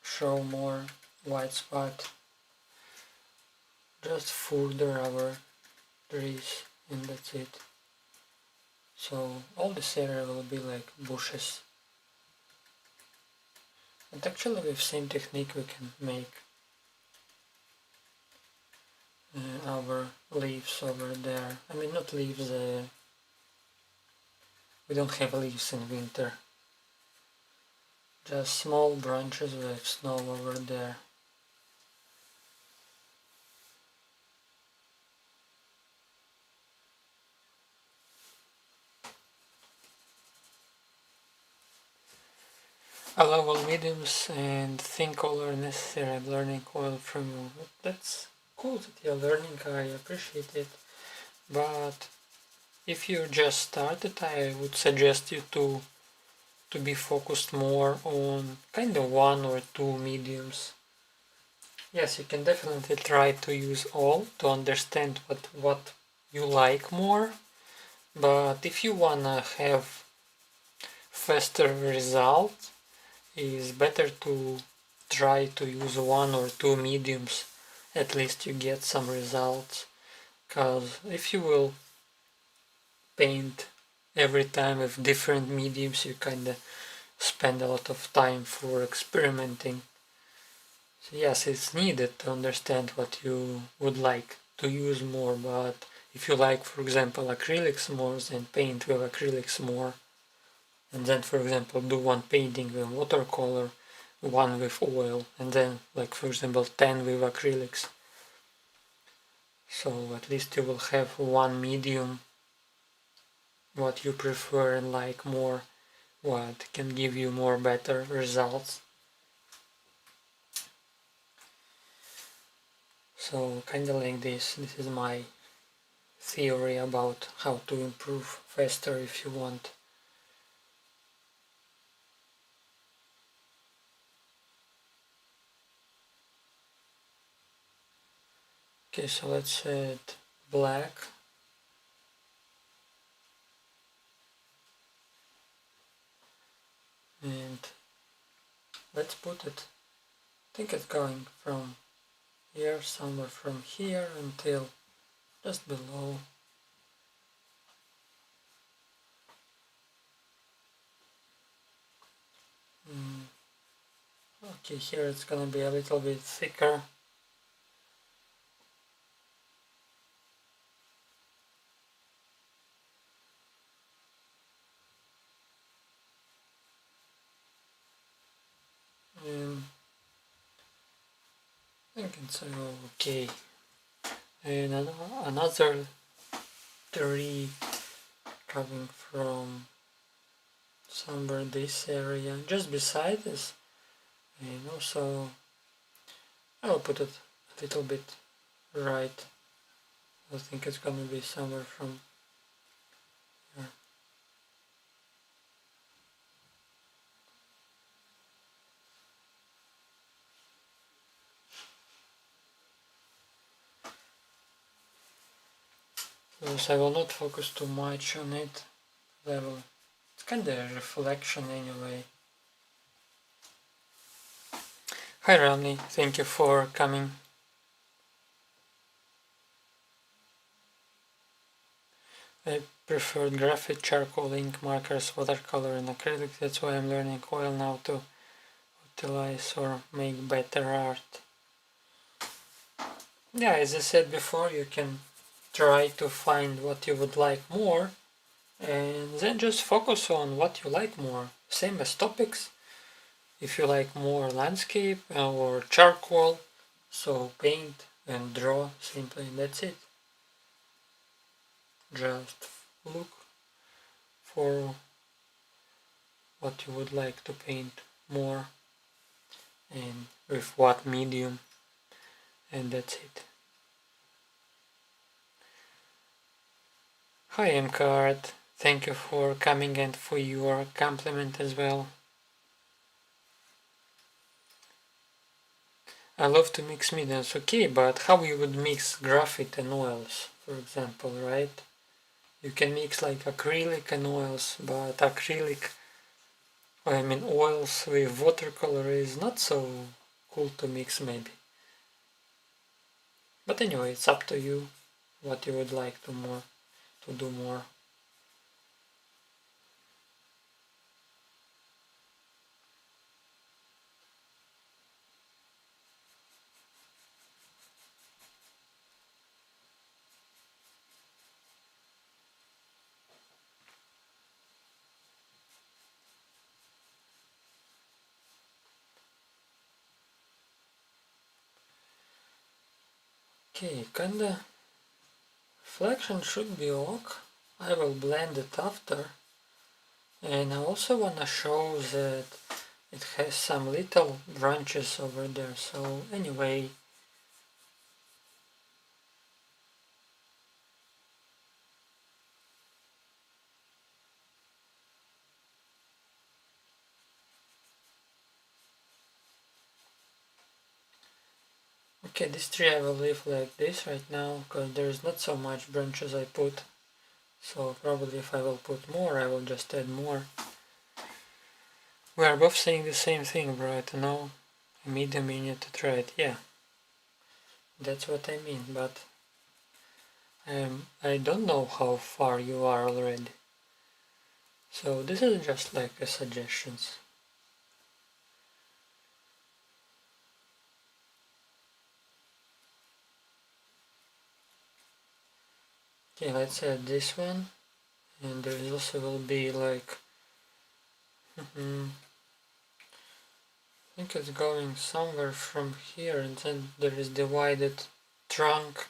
show more white spot, just further our trees, and that's it. So all this area will be like bushes. And actually with same technique we can make our leaves over there. I mean, not leaves, we don't have leaves in winter. Just small branches with snow over there. Allow all mediums and thin color necessary. I'm learning oil from you. That's cool that you're learning, I appreciate it. But if you just started, I would suggest you to be focused more on kind of one or two mediums. Yes, you can definitely try to use all to understand what you like more, but if you wanna have faster results, it's better to try to use one or two mediums. At least you get some results, because if you will paint every time with different mediums, you kinda spend a lot of time for experimenting. So yes, it's needed to understand what you would like to use more, but if you like, for example, acrylics more, then paint with acrylics more. And then, for example, do one painting with watercolor, one with oil, and then, like, for example, 10 with acrylics. So at least you will have one medium, what you prefer and like more, what can give you more better results. So kinda like this is my theory about how to improve faster if you want. Okay, so let's add black. And let's put it, I think it's going from here, somewhere from here until just below. Okay, here it's gonna be a little bit thicker. think it's okay. And another tree coming from somewhere this area, just beside us, and also I'll put it a little bit right. I think it's gonna be somewhere from here. So I will not focus too much on it. It's kind of a reflection anyway. Hi Rami, thank you for coming. I prefer graphite, charcoal, ink, markers, watercolor and acrylic. That's why I'm learning oil now to utilize or make better art. Yeah, as I said before, you can try to find what you would like more and then just focus on what you like more. Same as topics. If you like more landscape or charcoal, so paint and draw simply, and that's it. Just look for what you would like to paint more and with what medium, and that's it. Hi MCART, thank you for coming and for your compliment as well. I love to mix mediums, okay, but how you would mix graphite and oils, for example, right? You can mix like acrylic and oils, but oils with watercolor is not so cool to mix maybe. But anyway, it's up to you what you would like to do more. Okay, kinda reflection should be ok. I will blend it after. And I also wanna show that it has some little branches over there. So anyway, okay, this tree I will leave like this right now because there is not so much branches I put. So probably if I will put more, I will just add more. We are both saying the same thing, bro. I don't know. A medium you need to try it. Yeah, that's what I mean. But I don't know how far you are already. So this is just like a suggestions. Okay, let's add this one, and there also will be like I think it's going somewhere from here, and then there is divided trunk.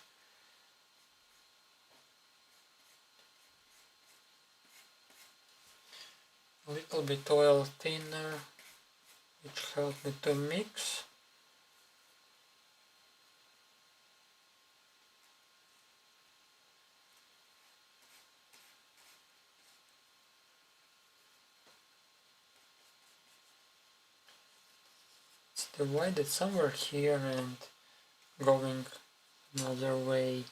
A little bit oil thinner, which helped me to mix. Divided somewhere here and going another way.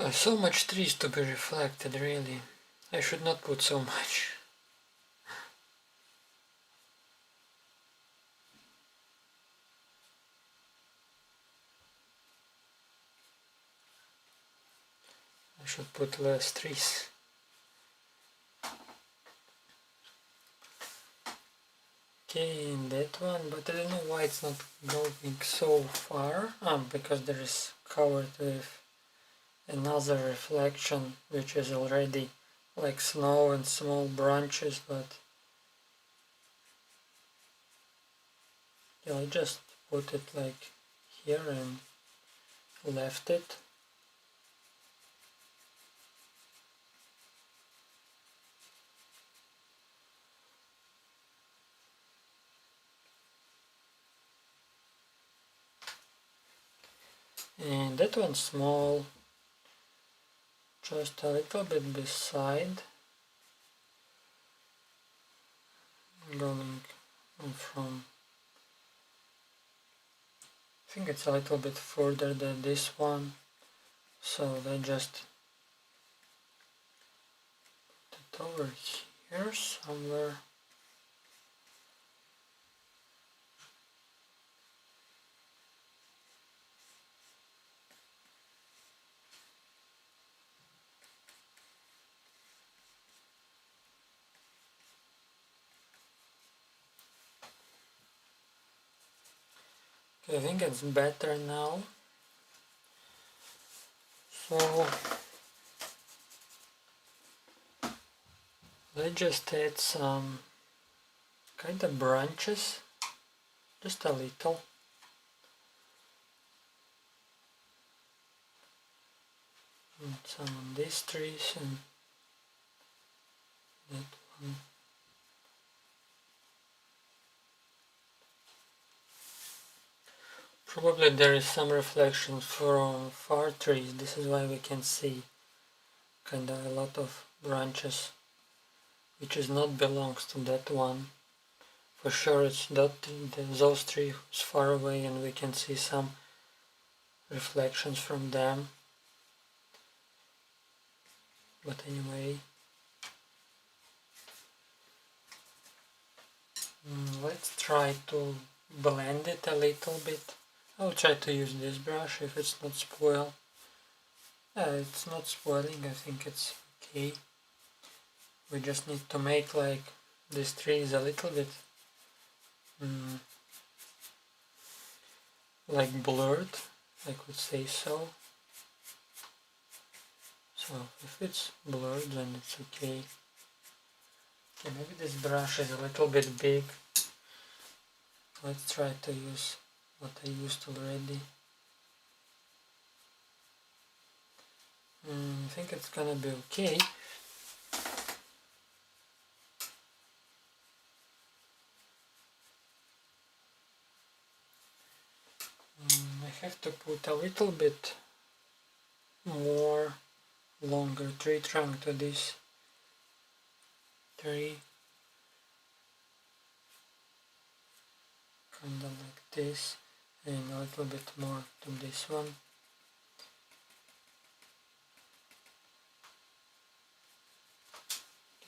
So much trees to be reflected, really. I should not put so much. I should put less trees. Okay, in that one, but I don't know why it's not going so far. Because there is covered with another reflection, which is already like snow and small branches, but I just put it like here and left it. And that one's small, just a little bit beside, going from, I think it's a little bit further than this one, so I just put it over here somewhere. I think it's better now. So let's just add some kind of branches, just a little. And some on these trees and that one. Probably there is some reflection from far trees. This is why we can see kind of a lot of branches, which is not belongs to that one. For sure it's that those trees far away and we can see some reflections from them. But anyway, let's try to blend it a little bit. I'll try to use this brush if it's not spoiled. It's not spoiling, I think it's okay. We just need to make like this tree is a little bit like blurred, I could say so. So if it's blurred then it's okay. Okay, maybe this brush is a little bit big. Let's try to use what I used already. I think it's gonna be okay. I have to put a little bit more longer tree trunk to this tree. Kind of like this, and a little bit more to this one.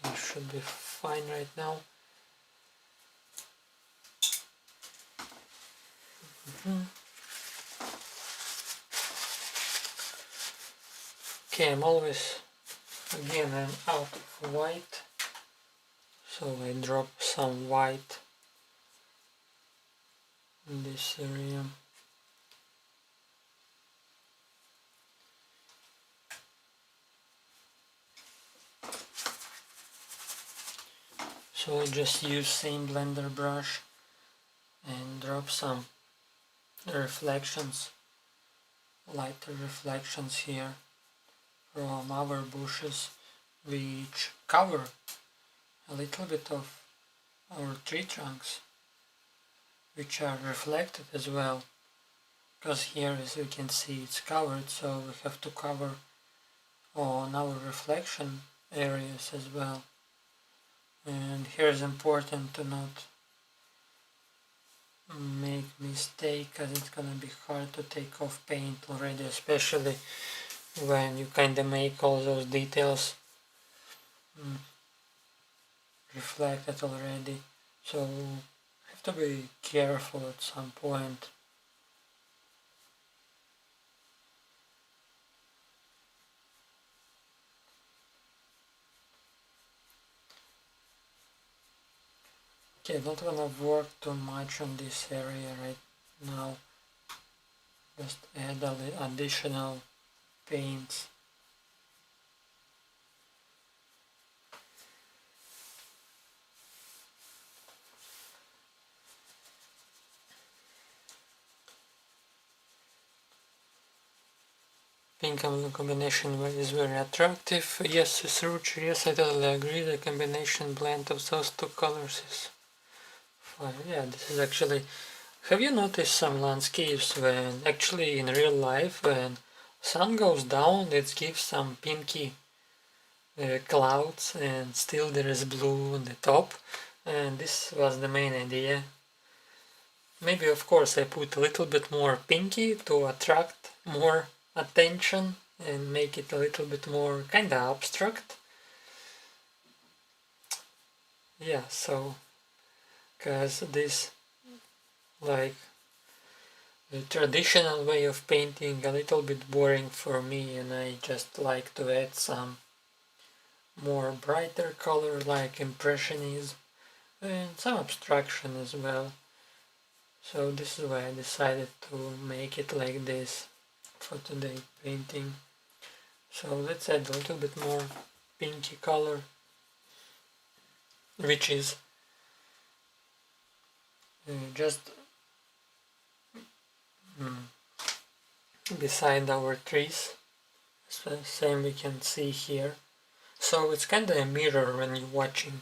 It should be fine right now. Okay, I'm always again I'm out of white, so I drop some white in this area. So I just use same blender brush and drop some reflections, lighter reflections here from our bushes, which cover a little bit of our tree trunks, which are reflected as well, because here as you can see it's covered, so we have to cover on our reflection areas as well. And here is important to not make mistake, because it's gonna be hard to take off paint already, especially when you kinda make all those details reflected already. So you have to be careful at some point. Okay, I don't wanna work too much on this area right now. Just add a little additional paints. Pink combination is very attractive. Yes, Sruchi, yes, I totally agree. The combination blend of those two colors is fine. Yeah, this is actually... Have you noticed some landscapes when actually in real life when sun goes down it gives some pinky clouds and still there is blue on the top, and this was the main idea. Maybe of course I put a little bit more pinky to attract more attention and make it a little bit more kinda abstract. Yeah, so because this like the traditional way of painting a little bit boring for me, and I just like to add some more brighter color like impressionism and some abstraction as well. So this is why I decided to make it like this for today painting. So let's add a little bit more pinky color, which is just beside our trees. So same we can see here. So it's kind of a mirror when you're watching.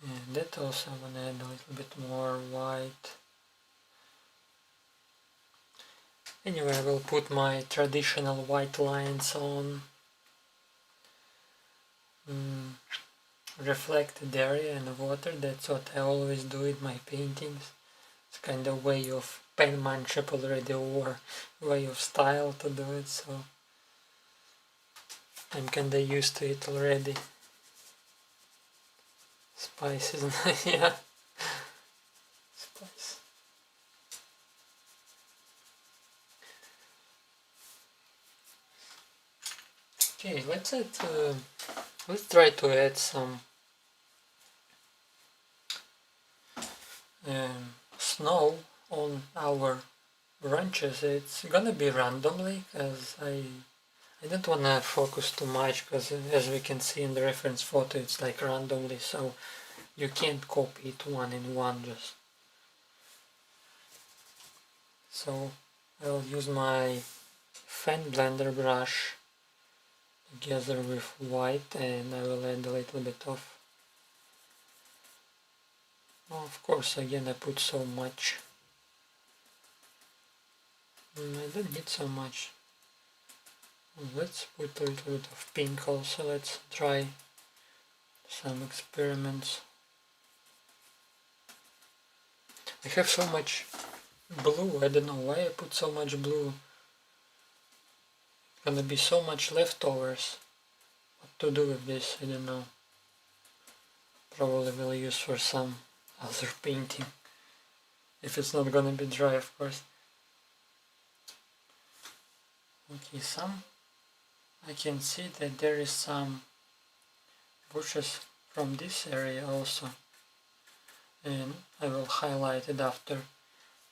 And that also I'm gonna add a little bit more white. Anyway, I will put my traditional white lines on reflected area and water. That's what I always do in my paintings. It's kind of way of penmanship already, or way of style to do it, so I'm kinda used to it already. Spice is nice, yeah. Spice. Okay, let's try to add some snow on our branches. It's gonna be randomly, because I don't wanna focus too much, because as we can see in the reference photo it's like randomly, so you can't copy it one in one just. So I'll use my fan blender brush together with white, and I will add a little bit of... Oh, of course, again I put so much. I don't need so much. Let's put a little bit of pink also. Let's try some experiments. I have so much blue, I don't know why I put so much blue. Gonna be so much leftovers. What to do with this, I don't know. Probably will use for some other painting. If it's not gonna be dry, of course. Okay, I can see that there is some bushes from this area also, and I will highlight it after,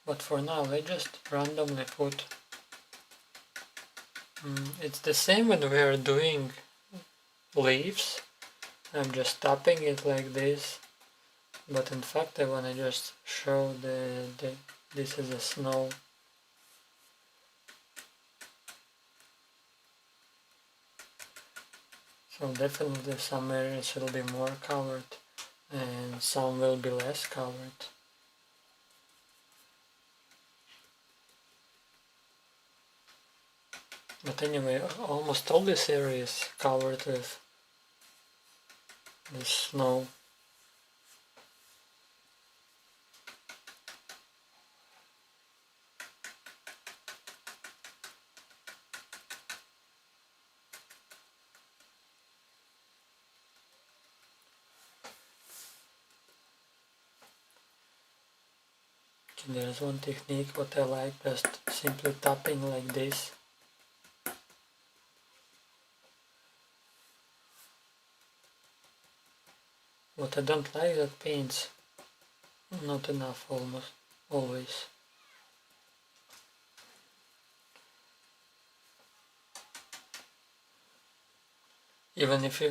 but for now I just randomly put... it's the same when we are doing leaves. I'm just tapping it like this, but in fact I want to just show this is the snow. So definitely some areas will be more covered and some will be less covered. But anyway, almost all this area is covered with the snow. There's one technique what I like, just simply tapping like this. What I don't like that paints not enough almost, always. even if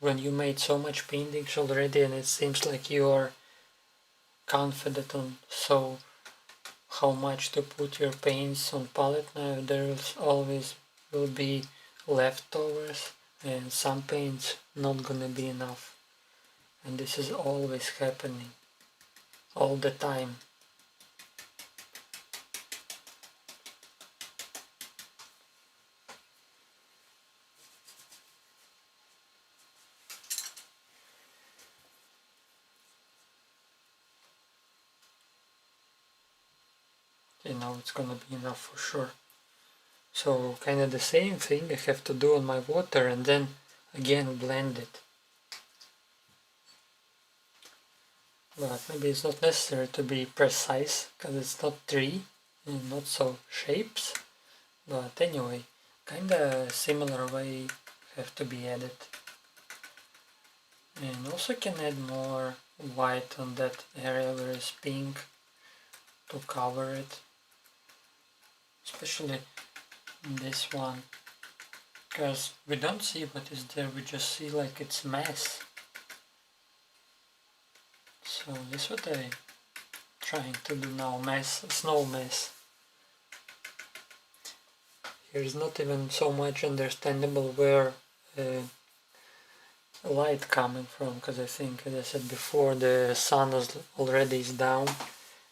when you made so much paintings already and it seems like you are confident on how much to put your paints on palette now, there always will be leftovers and some paints not gonna be enough, and this is always happening all the time. Now it's gonna be enough for sure. So kind of the same thing I have to do on my water and then again blend it. But maybe it's not necessary to be precise because it's not tree and not so shapes. But anyway, kind of similar way have to be added. And also can add more white on that area where it's pink to cover it. Especially this one, because we don't see what is there, we just see like it's mess. So this is what I'm trying to do now, snow mess. Here is not even so much understandable where light coming from, because I think, as I said before, the sun already is down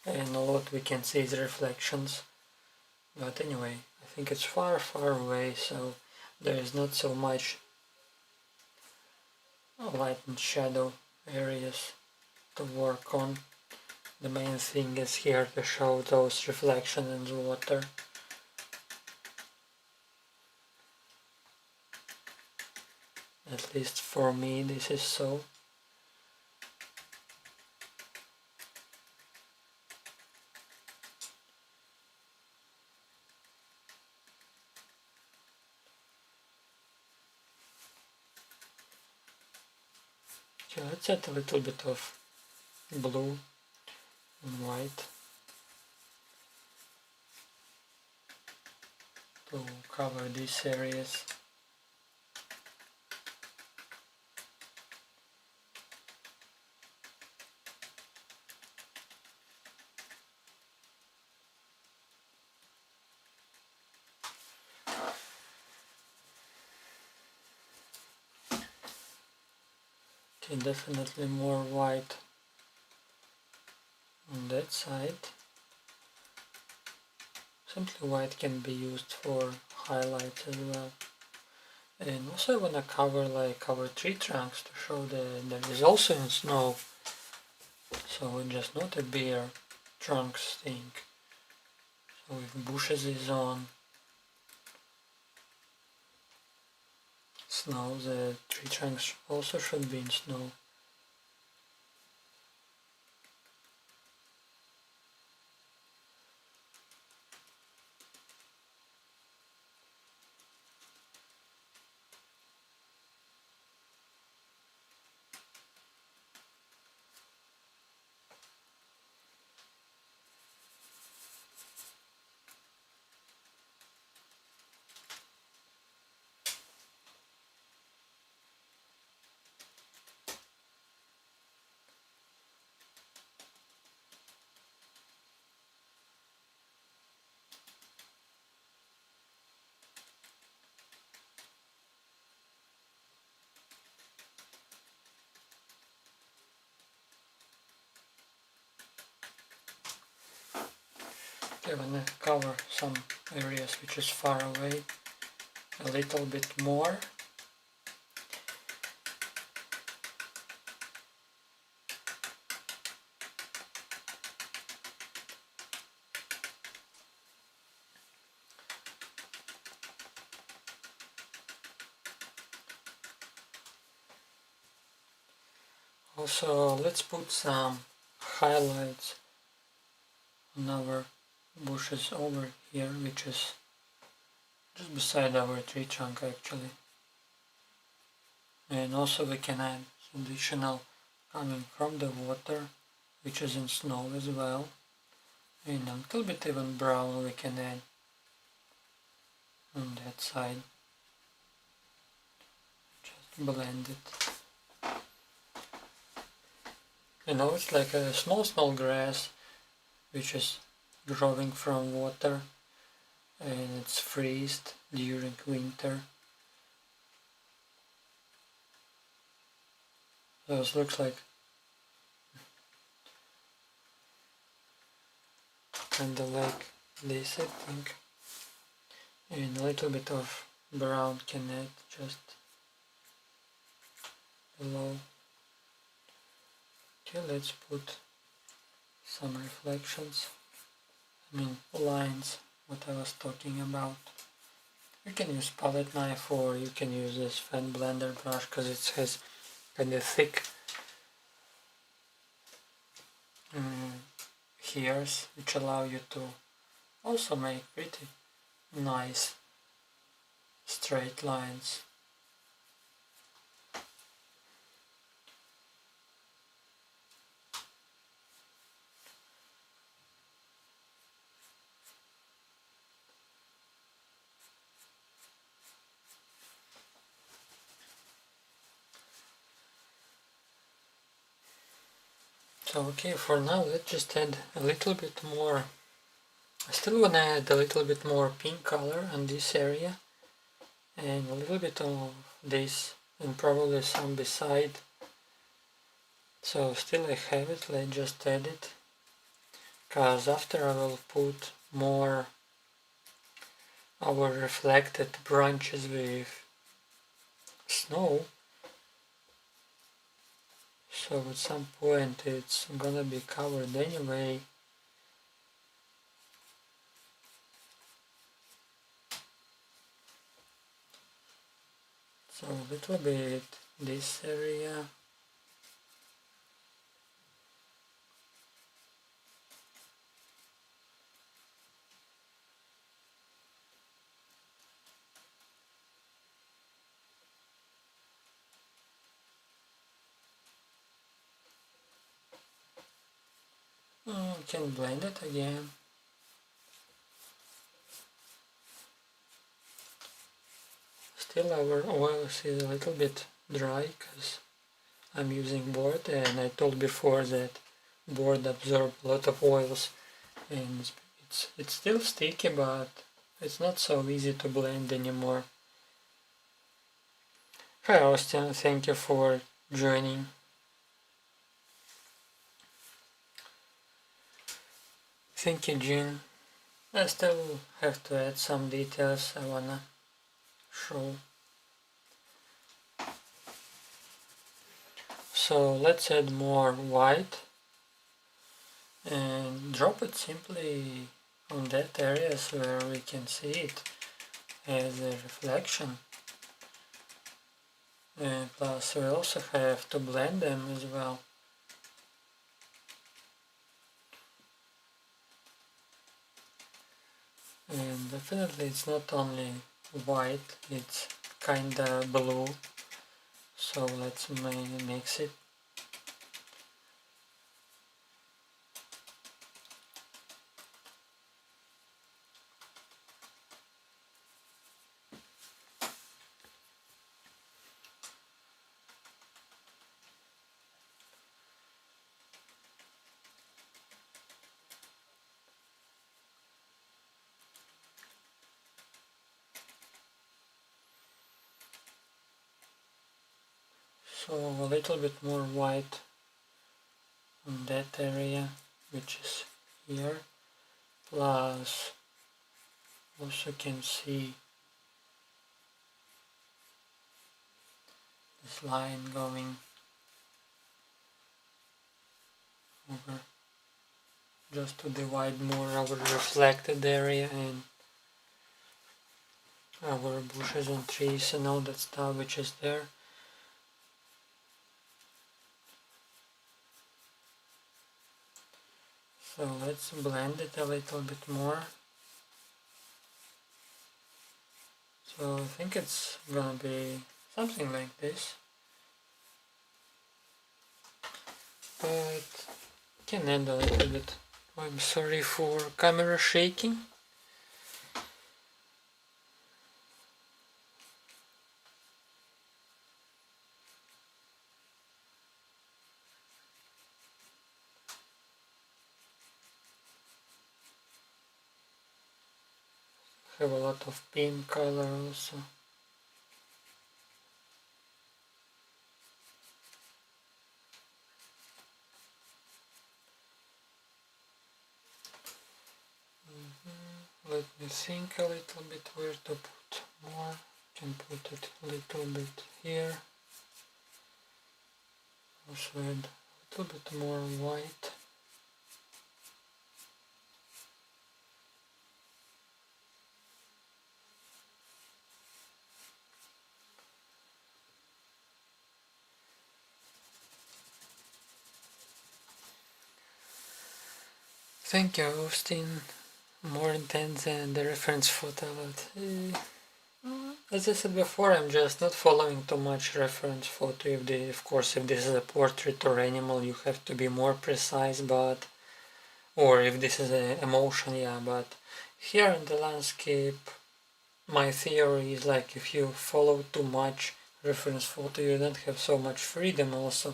and all what we can see is reflections. But anyway, I think it's far away, so there is not so much light and shadow areas to work on. The main thing is here to show those reflections in the water. At least for me this is so. So let's add a little bit of blue and white to cover these areas. Okay, definitely more white on that side. Simply white can be used for highlights as well. And also I want to cover like our tree trunks to show that there is also in snow. So just not a bare trunks thing. So if bushes is on snow, the tree trunks also should be in snow. I'm gonna cover some areas which is far away a little bit more. Also, let's put some highlights on our bushes over here, which is just beside our tree trunk actually. And also we can add additional coming from the water, which is in snow as well. And a little bit even brown we can add on that side. Just blend it. You know, it's like a small grass which is growing from water, and it's freezed during winter. So it looks like kind of like this, I think, and a little bit of brown can add just below. Okay, let's put some reflections, lines, what I was talking about. You can use palette knife or you can use this fan blender brush because it has kind of thick hairs which allow you to also make pretty nice straight lines. So okay, for now let's just add a little bit more. I still want to add a little bit more pink color on this area and a little bit of this and probably some beside. So still I have it, let's just add it, because after I will put more our reflected branches with snow. So at some point it's gonna be covered anyway. So a little bit this area. Can blend it again. Still our oil is a little bit dry because I'm using board, and I told before that board absorbs a lot of oils, and it's still sticky, but it's not so easy to blend anymore. Hi Austin, thank you for joining. Thank you, Jean. I still have to add some details I wanna show. So let's add more white and drop it simply on that areas where we can see it as a reflection. And plus we also have to blend them as well. And definitely it's not only white, it's kinda blue. So let's mix it. So a little bit more white on that area, which is here, plus also can see this line going over just to divide more our reflected area and our bushes and trees and all that stuff which is there. So let's blend it a little bit more. So I think it's gonna be something like this, but can add a little bit. I'm sorry for camera shaking. have a lot of pink color also. Let me think a little bit where to put more. Can put it a little bit here. Also add a little bit more white. Thank you, Austin. More intense than the reference photo, but as I said before, I'm just not following too much reference photo. Of course, if this is a portrait or animal, you have to be more precise, but or if this is an emotion, yeah, but here in the landscape, my theory is like if you follow too much reference photo, you don't have so much freedom also,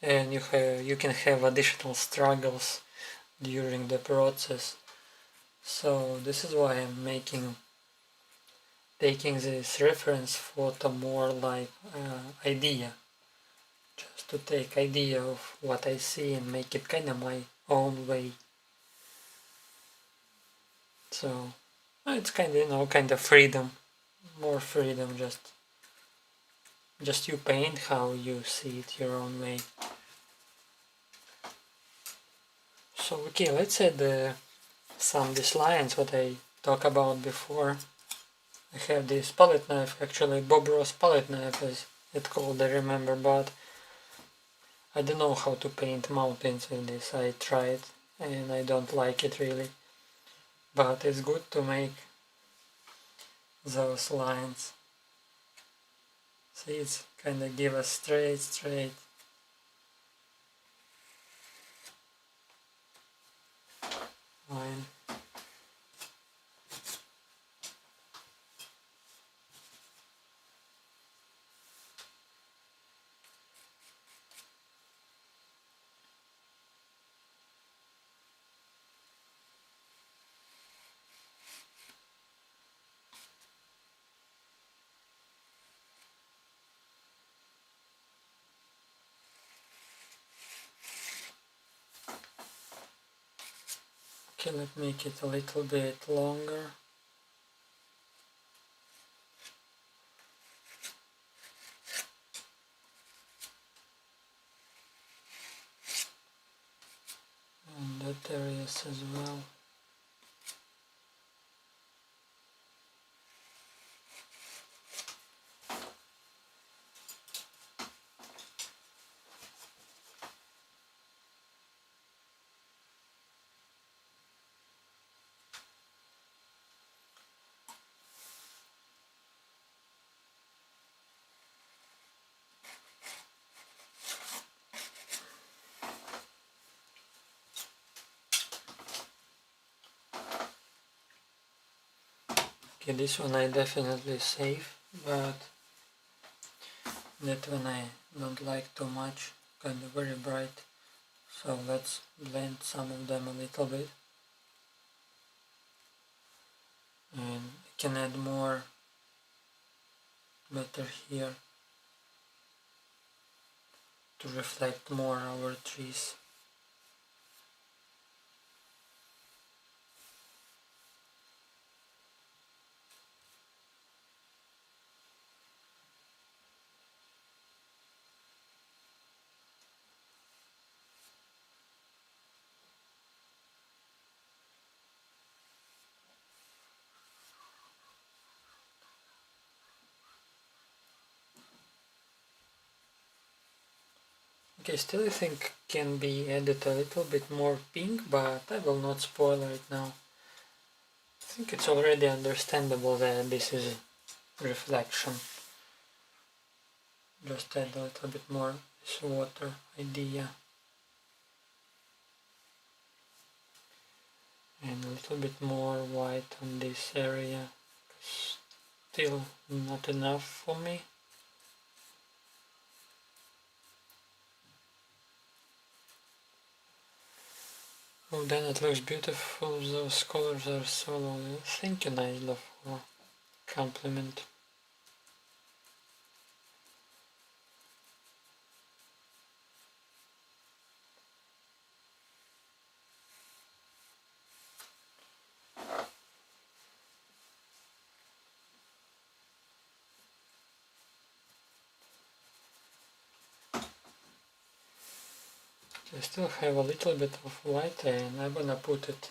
and you can have additional struggles during the process. So this is why I'm taking this reference photo more like idea, just to take idea of what I see and make it kind of my own way. So it's kind of kind of freedom, more freedom. Just you paint how you see it your own way. So okay, let's add some these lines what I talked about before. I have this palette knife, actually Bob Ross palette knife is it called, I remember, but I don't know how to paint mountains with this. I tried and I don't like it really, but it's good to make those lines. See, it's kind of give a straight line. Okay, let's make it a little bit longer. And that areas as well. Okay, this one I definitely save, but that one I don't like too much, kind of very bright. So let's blend some of them a little bit. And I can add more better here to reflect more our trees. Okay, still I think can be added a little bit more pink, but I will not spoil it now. I think it's already understandable that this is reflection. Just add a little bit more this water idea. And a little bit more white on this area. Still not enough for me. Oh, then it looks beautiful. Those colors are so lovely. Thank you, Danila, for compliment. I still have a little bit of white and I'm gonna put it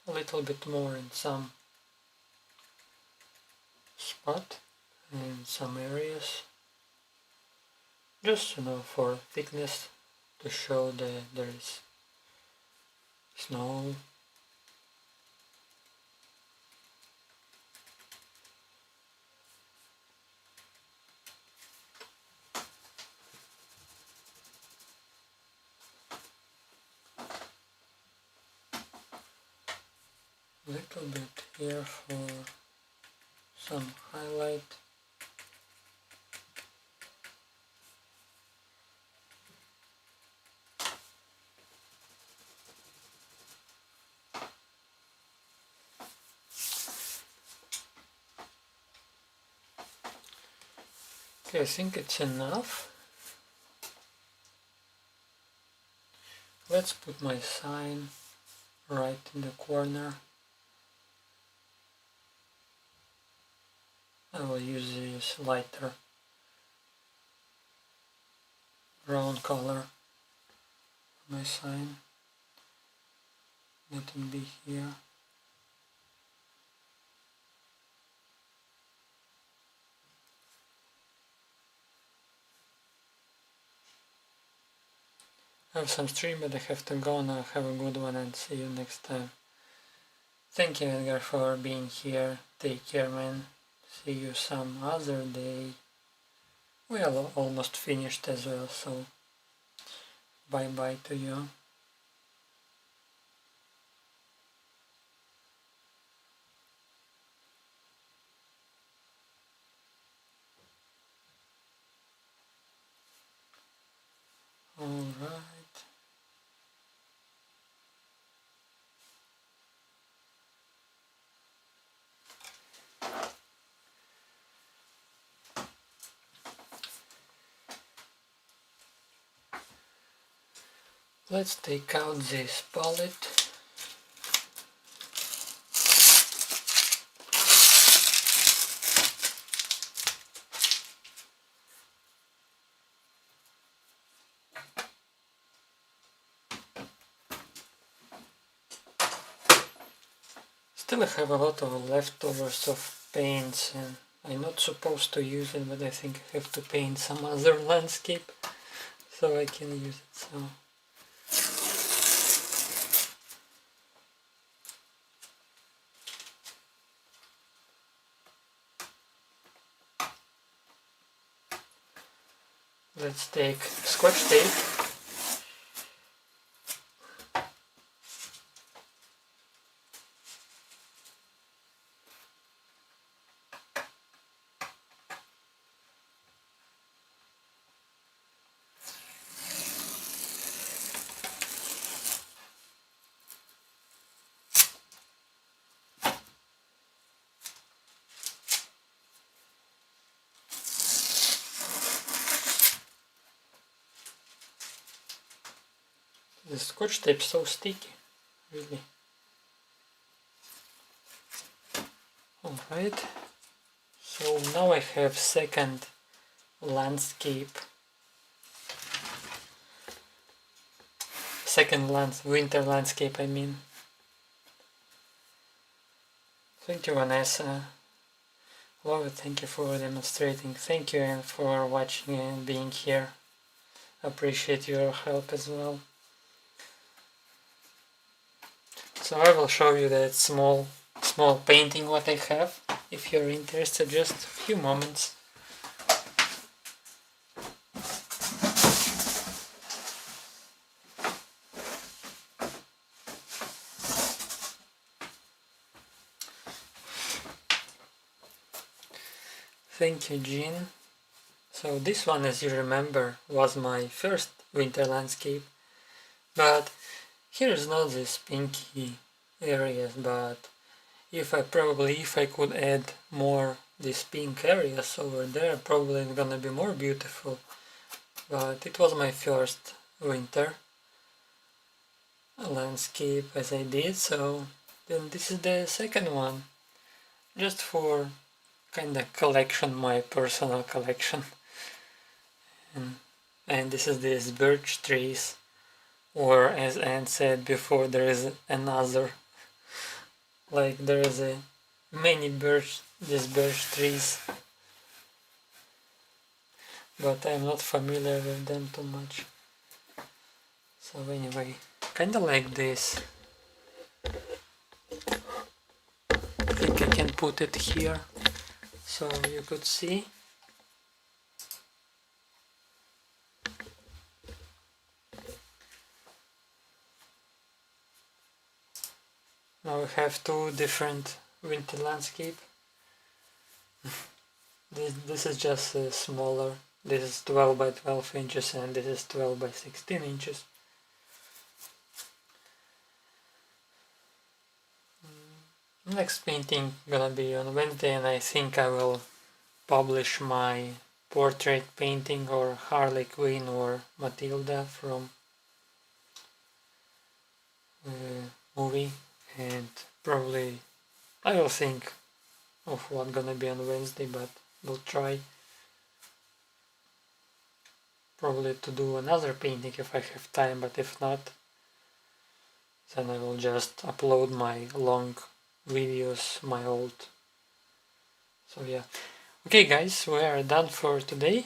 a little bit more in some spot in some areas, just for thickness, to show that there is snow. Little bit here for some highlight. Okay, I think it's enough. Let's put my sign right in the corner. I will use this lighter brown color for my sign. Let it be here. I have some stream, but I have to go now. Have a good one and see you next time. Thank you, Edgar, for being here. Take care, man. See you some other day. We are almost finished as well, so bye bye to you. Alright. Let's take out this palette. Still have a lot of leftovers of paints and I'm not supposed to use it, but I think I have to paint some other landscape so I can use it. So let's take Scotch tape. The Scotch tape is so sticky, really. Alright, so now I have second landscape. Winter landscape, I mean. Thank you, Vanessa. Love it, thank you for demonstrating. Thank you and for watching and being here. Appreciate your help as well. So I will show you that small painting what I have. If you're interested, just a few moments. Thank you, Jean. So this one, as you remember, was my first winter landscape. But here is not this pinky areas, but if I could add more these pink areas over there, probably it's gonna be more beautiful. But it was my first winter landscape as I did, so then this is the second one, just for kinda collection, my personal collection. And this is these birch trees, or as Anne said before, there is another, like there is many these birch trees, but I'm not familiar with them too much. So anyway, kinda like this. I think I can put it here so you could see. Now we have two different winter landscape. This is just smaller. This is 12 by 12 inches and this is 12 by 16 inches. Next painting gonna be on Wednesday, and I think I will publish my portrait painting or Harley Quinn or Matilda from movie, and probably I will think of what's gonna be on Wednesday, but we'll try probably to do another painting if I have time, but if not, then I will just upload my long videos, my old. So yeah. Okay guys, we are done for today.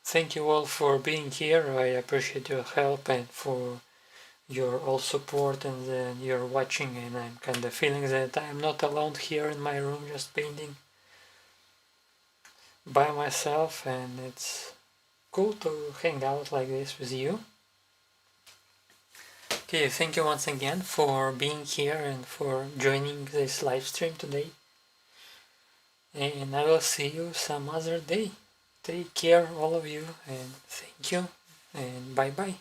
Thank you all for being here. I appreciate your help and for your all support and your watching, and I'm kind of feeling that I'm not alone here in my room just painting by myself, and it's cool to hang out like this with you. Okay, thank you once again for being here and for joining this live stream today. And I will see you some other day. Take care, all of you, and thank you, and bye bye.